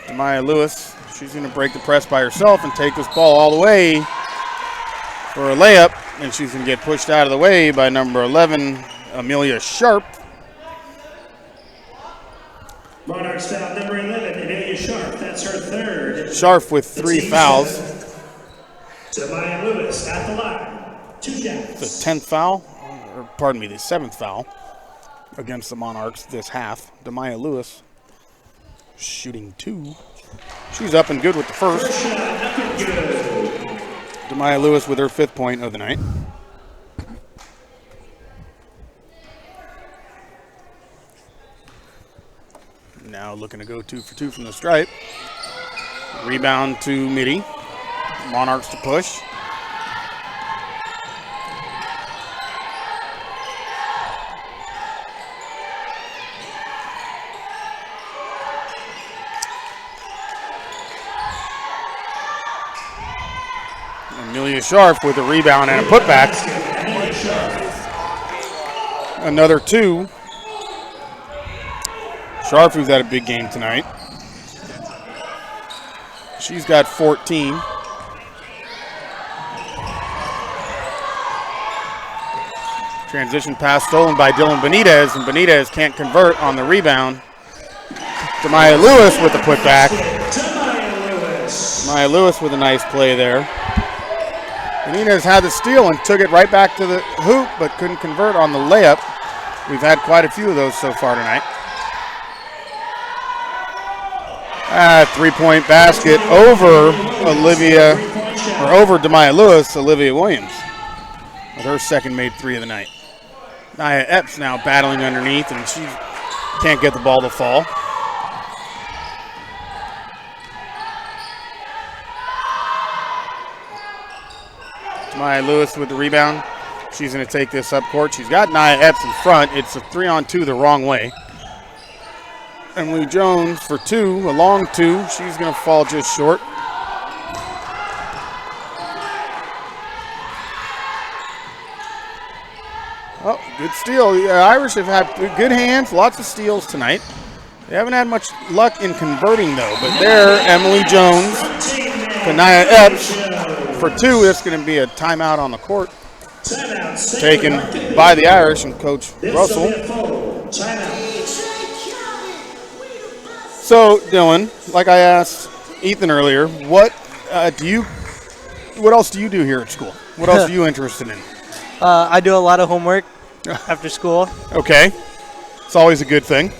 Demaya Lewis, she's going to break the press by herself and take this ball all the way for a layup, and she's going to get pushed out of the way by number 11, Amelia Sharp. Monarchs foul number 11, Amelia Sharp. That's her third. Sharp with 3 fouls. Demaya Lewis at the line. 2 shots. The 10th foul, or pardon me, the 7th foul against the Monarchs this half. Demaya Lewis shooting 2. She's up and good with the first. Shot up and good. Demaya Lewis with her 5th point of the night. Now looking to go 2 for 2 from the stripe. Rebound to Mitty. Monarchs to push. Amelia Sharp with a rebound and a putback. Another 2. Sharp, who's had a big game tonight. She's got 14. Transition pass stolen by Dylan Benitez, and Benitez can't convert on the rebound. Demaya Lewis with the putback. Demaya Lewis with a nice play there. Benitez had the steal and took it right back to the hoop, but couldn't convert on the layup. We've had quite a few of those so far tonight. 3-point basket over Demaya Lewis, Olivia Williams, with her second made 3 of the night. Nia Epps now battling underneath, and she can't get the ball to fall. Demaya Lewis with the rebound. She's going to take this up court. She's got Nia Epps in front. It's a 3-on-2 the wrong way. Emily Jones for 2, a long 2. She's going to fall just short. Oh, good steal. The Irish have had good hands, lots of steals tonight. They haven't had much luck in converting, though. But there, Emily Jones to Nia Epps for 2. It's going to be a timeout on the court. Taken by the Irish and Coach Russell. So, Dylan, like I asked Ethan earlier, what else do you do here at school? What else are you interested in? I do a lot of homework after school. Okay. It's always a good thing.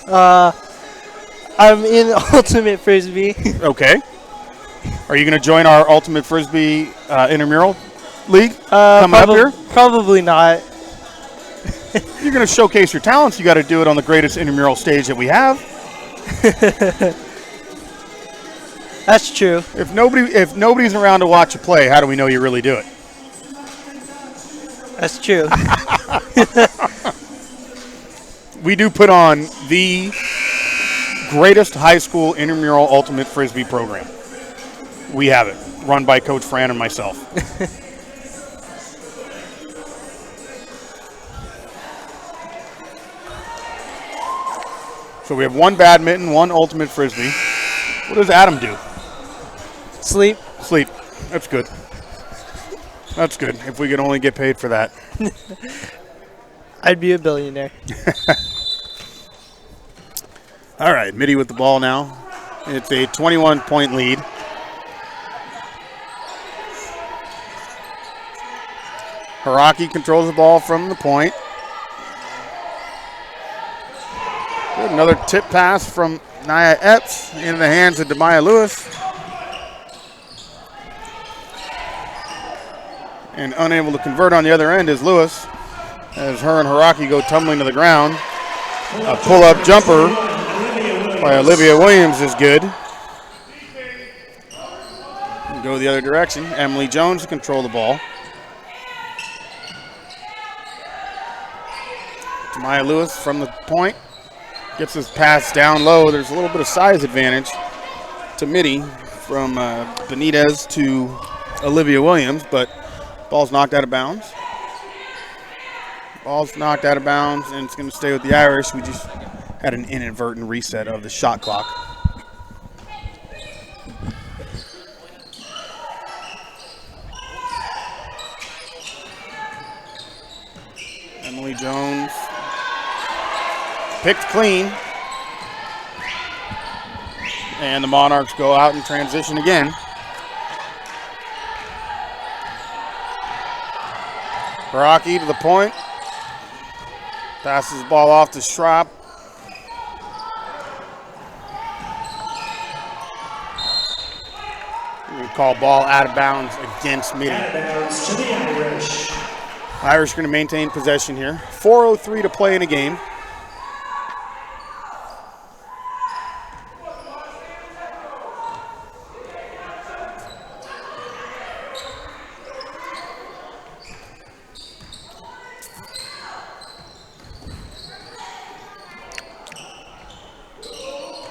I'm in Ultimate Frisbee. Okay. Are you going to join our Ultimate Frisbee intramural league coming up here? Probably not. You're going to showcase your talents. You got to do it on the greatest intramural stage that we have. That's true. If nobody's around to watch you play, how do we know you really do it? That's true. We do put on the greatest high school intramural ultimate Frisbee program. We have it, run by Coach Fran and myself. So we have one badminton, one ultimate Frisbee. What does Adam do? Sleep. Sleep. That's good. That's good. If we could only get paid for that. I'd be a billionaire. All right, Mitty with the ball now. It's a 21-point lead. Haraki controls the ball from the point. Good, another tip pass from Nia Epps in the hands of Demaya Lewis. And unable to convert on the other end is Lewis, as her and Haraki go tumbling to the ground. A pull-up jumper by Olivia Williams is good. Go the other direction. Emily Jones to control the ball. Demaya Lewis from the point. Gets his pass down low. There's a little bit of size advantage to Mitty from Benitez to Olivia Williams, but ball's knocked out of bounds. Ball's knocked out of bounds, and it's going to stay with the Irish. We just had an inadvertent reset of the shot clock. Emily Jones picked clean. And the Monarchs go out in transition again. Haraki to the point. Passes the ball off to Schrapp. We call ball out of bounds against Mitty. Out of bounds to the Irish. Irish going to maintain possession here. 4:03 to play in a game.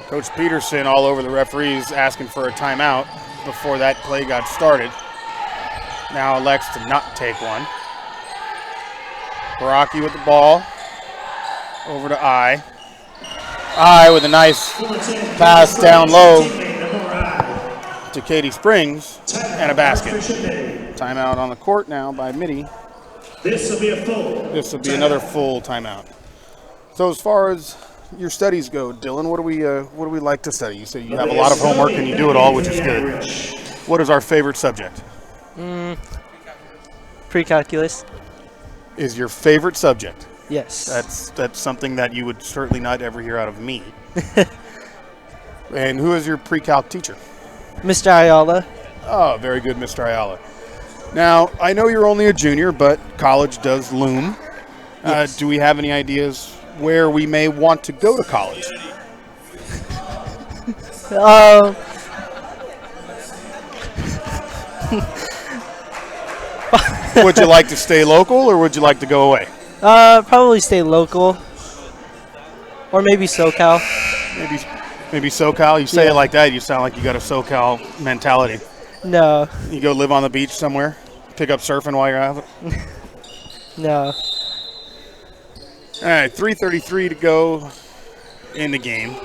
Coach Peterson all over the referees asking for a timeout before that play got started. Now elects to not take one. Baraki with the ball. Over to I. I with a nice pass down low to Katie Springs and a basket. Timeout on the court now by Mitty. This will be a full. This will be another full timeout. So as far as your studies go, Dylan, what do we like to study? You say you have a lot of homework and you do it all, which is good. What is our favorite subject? Pre-calculus. Is your favorite subject? Yes. That's something that you would certainly not ever hear out of me. And who is your pre-calc teacher? Mr. Ayala. Oh, very good, Mr. Ayala. Now, I know you're only a junior, but college does loom. Yes. Do we have any ideas where we may want to go to college? Would you like to stay local or would you like to go away? Probably stay local. Or maybe SoCal. Maybe SoCal. You say Yeah. it like that, you sound like you got a SoCal mentality. No. You go live on the beach somewhere, pick up surfing while you're at it. No. All right, 3:33 to go in the game.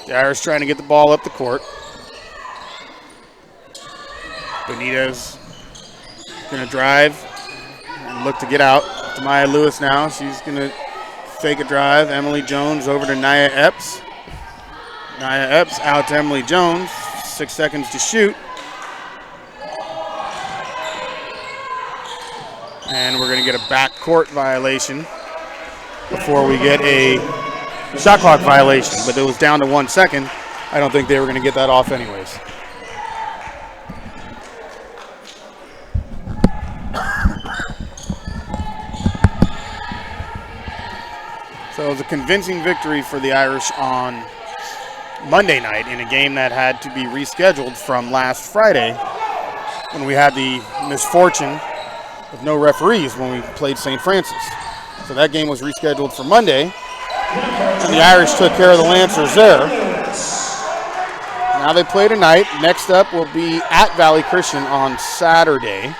The Irish trying to get the ball up the court. Benitez going to drive and look to get out. Demaya Lewis now. She's going to fake a drive. Emily Jones over to Nia Epps. Nia Epps out to Emily Jones. 6 seconds to shoot. And we're going to get a backcourt violation before we get a shot clock violation. But it was down to 1 second. I don't think they were going to get that off anyways. So it was a convincing victory for the Irish on Monday night in a game that had to be rescheduled from last Friday when we had the misfortune of no referees when we played St. Francis. So that game was rescheduled for Monday. And the Irish took care of the Lancers there. Now they play tonight. Next up will be at Valley Christian on Saturday.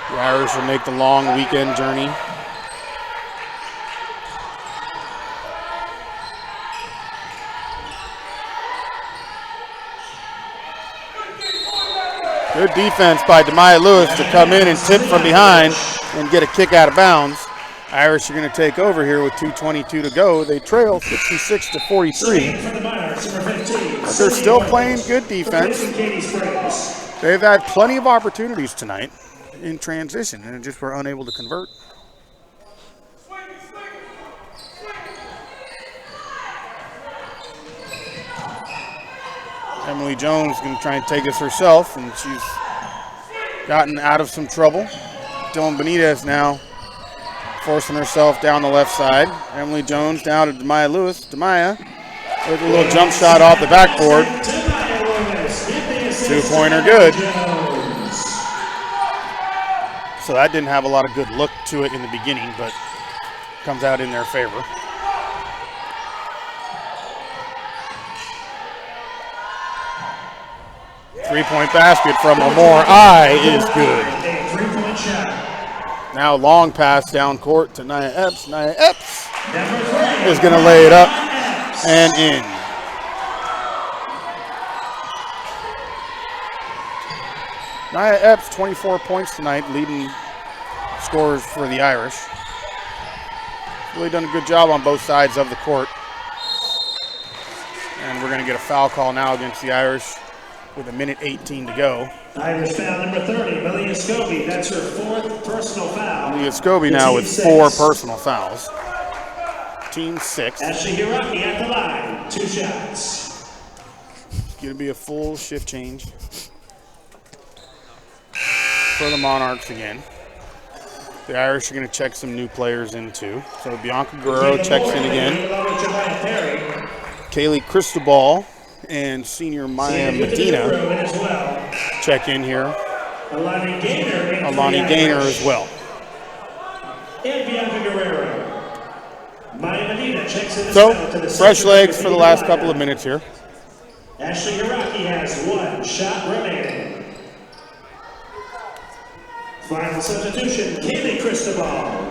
The Irish will make the long weekend journey. Good defense by Demaya Lewis to come in and tip from behind and get a kick out of bounds. Irish are going to take over here with 2:22 to go. They trail 66-43. But they're still playing good defense. They've had plenty of opportunities tonight in transition and just were unable to convert. Emily Jones is going to try and take this herself, and she's gotten out of some trouble. Dylan Benitez now forcing herself down the left side. Emily Jones down to Demaya Lewis. Demaya with a little jump shot off the backboard. 2-pointer good. So that didn't have a lot of good look to it in the beginning, but comes out in their favor. Three-point basket from Amore is good. Now long pass down court to Nia Epps. Nia Epps is going to lay it up and in. Nia Epps, 24 points tonight, leading scorers for the Irish. Really done a good job on both sides of the court. And we're going to get a foul call now against the Irish with 1:18 to go. Irish foul number 30, Malia Scobie. That's her 4th personal foul. Malia Scobie now with 4 personal fouls. Team 6. Ashley Hiraki at the line. 2 shots. Going to be a full shift change for the Monarchs again. The Irish are going to check some new players in too. So Bianca Guerrero checks in again. Kaylee Cristobal and senior Maya Medina check in here. Alani Gaynor as well. And Bianca Guerrero. Maya Medina checks in. So, fresh legs for the last couple of minutes here. Ashley Hiraki has 1 shot remaining. Final substitution, Kaylee Cristobal.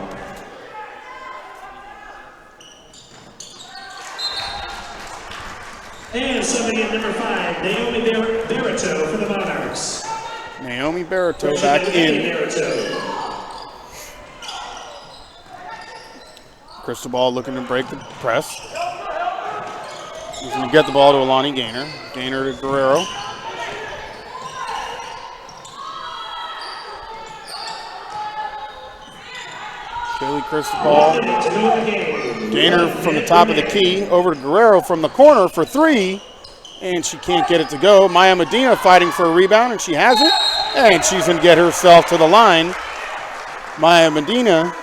And subbing in number 5, Naomi Barito for the Monarchs. Naomi Barito back in. Cristobal looking to break the press. He's going to get the ball to Alani Gaynor. Gaynor to Guerrero. Kaylee Cristobal. Gaynor from the top of the key over to Guerrero from the corner for 3. And she can't get it to go. Maya Medina fighting for a rebound, and she has it. And she's going to get herself to the line. Maya Medina,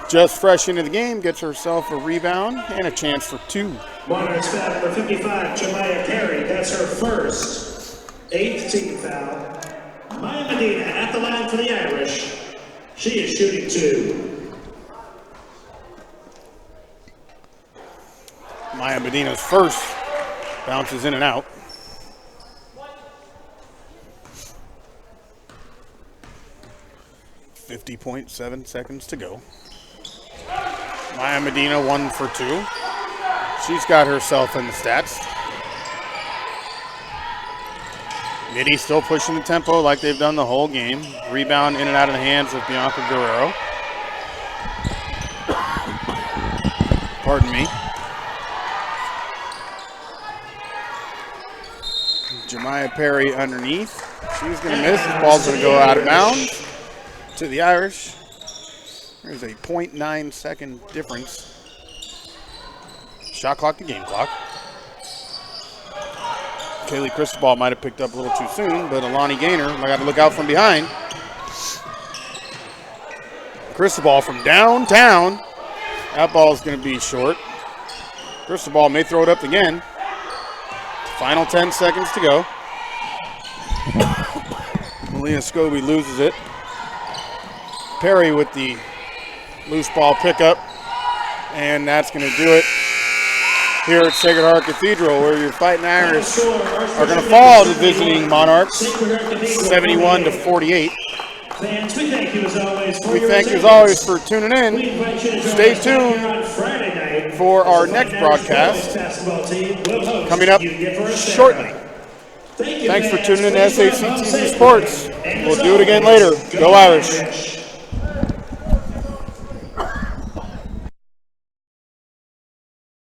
just fresh into the game, gets herself a rebound and a chance for 2. Monarchs foul number 55, Jemiah Carey. That's her first 8th team foul. Maya Medina at the line for the Irish. She is shooting 2. Maya Medina's first bounces in and out. .7 seconds to go. Maya Medina 1 for 2. She's got herself in the stats. Mitty still pushing the tempo like they've done the whole game. Rebound in and out of the hands of Bianca Guerrero. Pardon me. Jemiah Perry underneath. She's going to miss. The ball's going to go out of bounds to the Irish. There's a .9 second difference. Shot clock to game clock. Kaylee Cristobal might have picked up a little too soon, but Alani Gaynor might have to look out from behind. Cristobal from downtown. That ball is going to be short. Cristobal may throw it up again. Final 10 seconds to go. Malia Scobie loses it. Perry with the Loose ball pickup. And that's going to do it here at Sacred Heart Cathedral, where your Fighting Irish are going to fall to visiting Monarchs 71-48. Fans, we thank you as always for We your thank you as attendance. always for tuning in. We invite you to join Stay us back tuned here on Friday night for our as the next Fighting Irish broadcast boys basketball team will host coming up Union for a Saturday. shortly. Thank you, Thanks for fans. tuning in to Please SAC run home TV safely. Sports. And We'll as do it again always, later. Go Irish.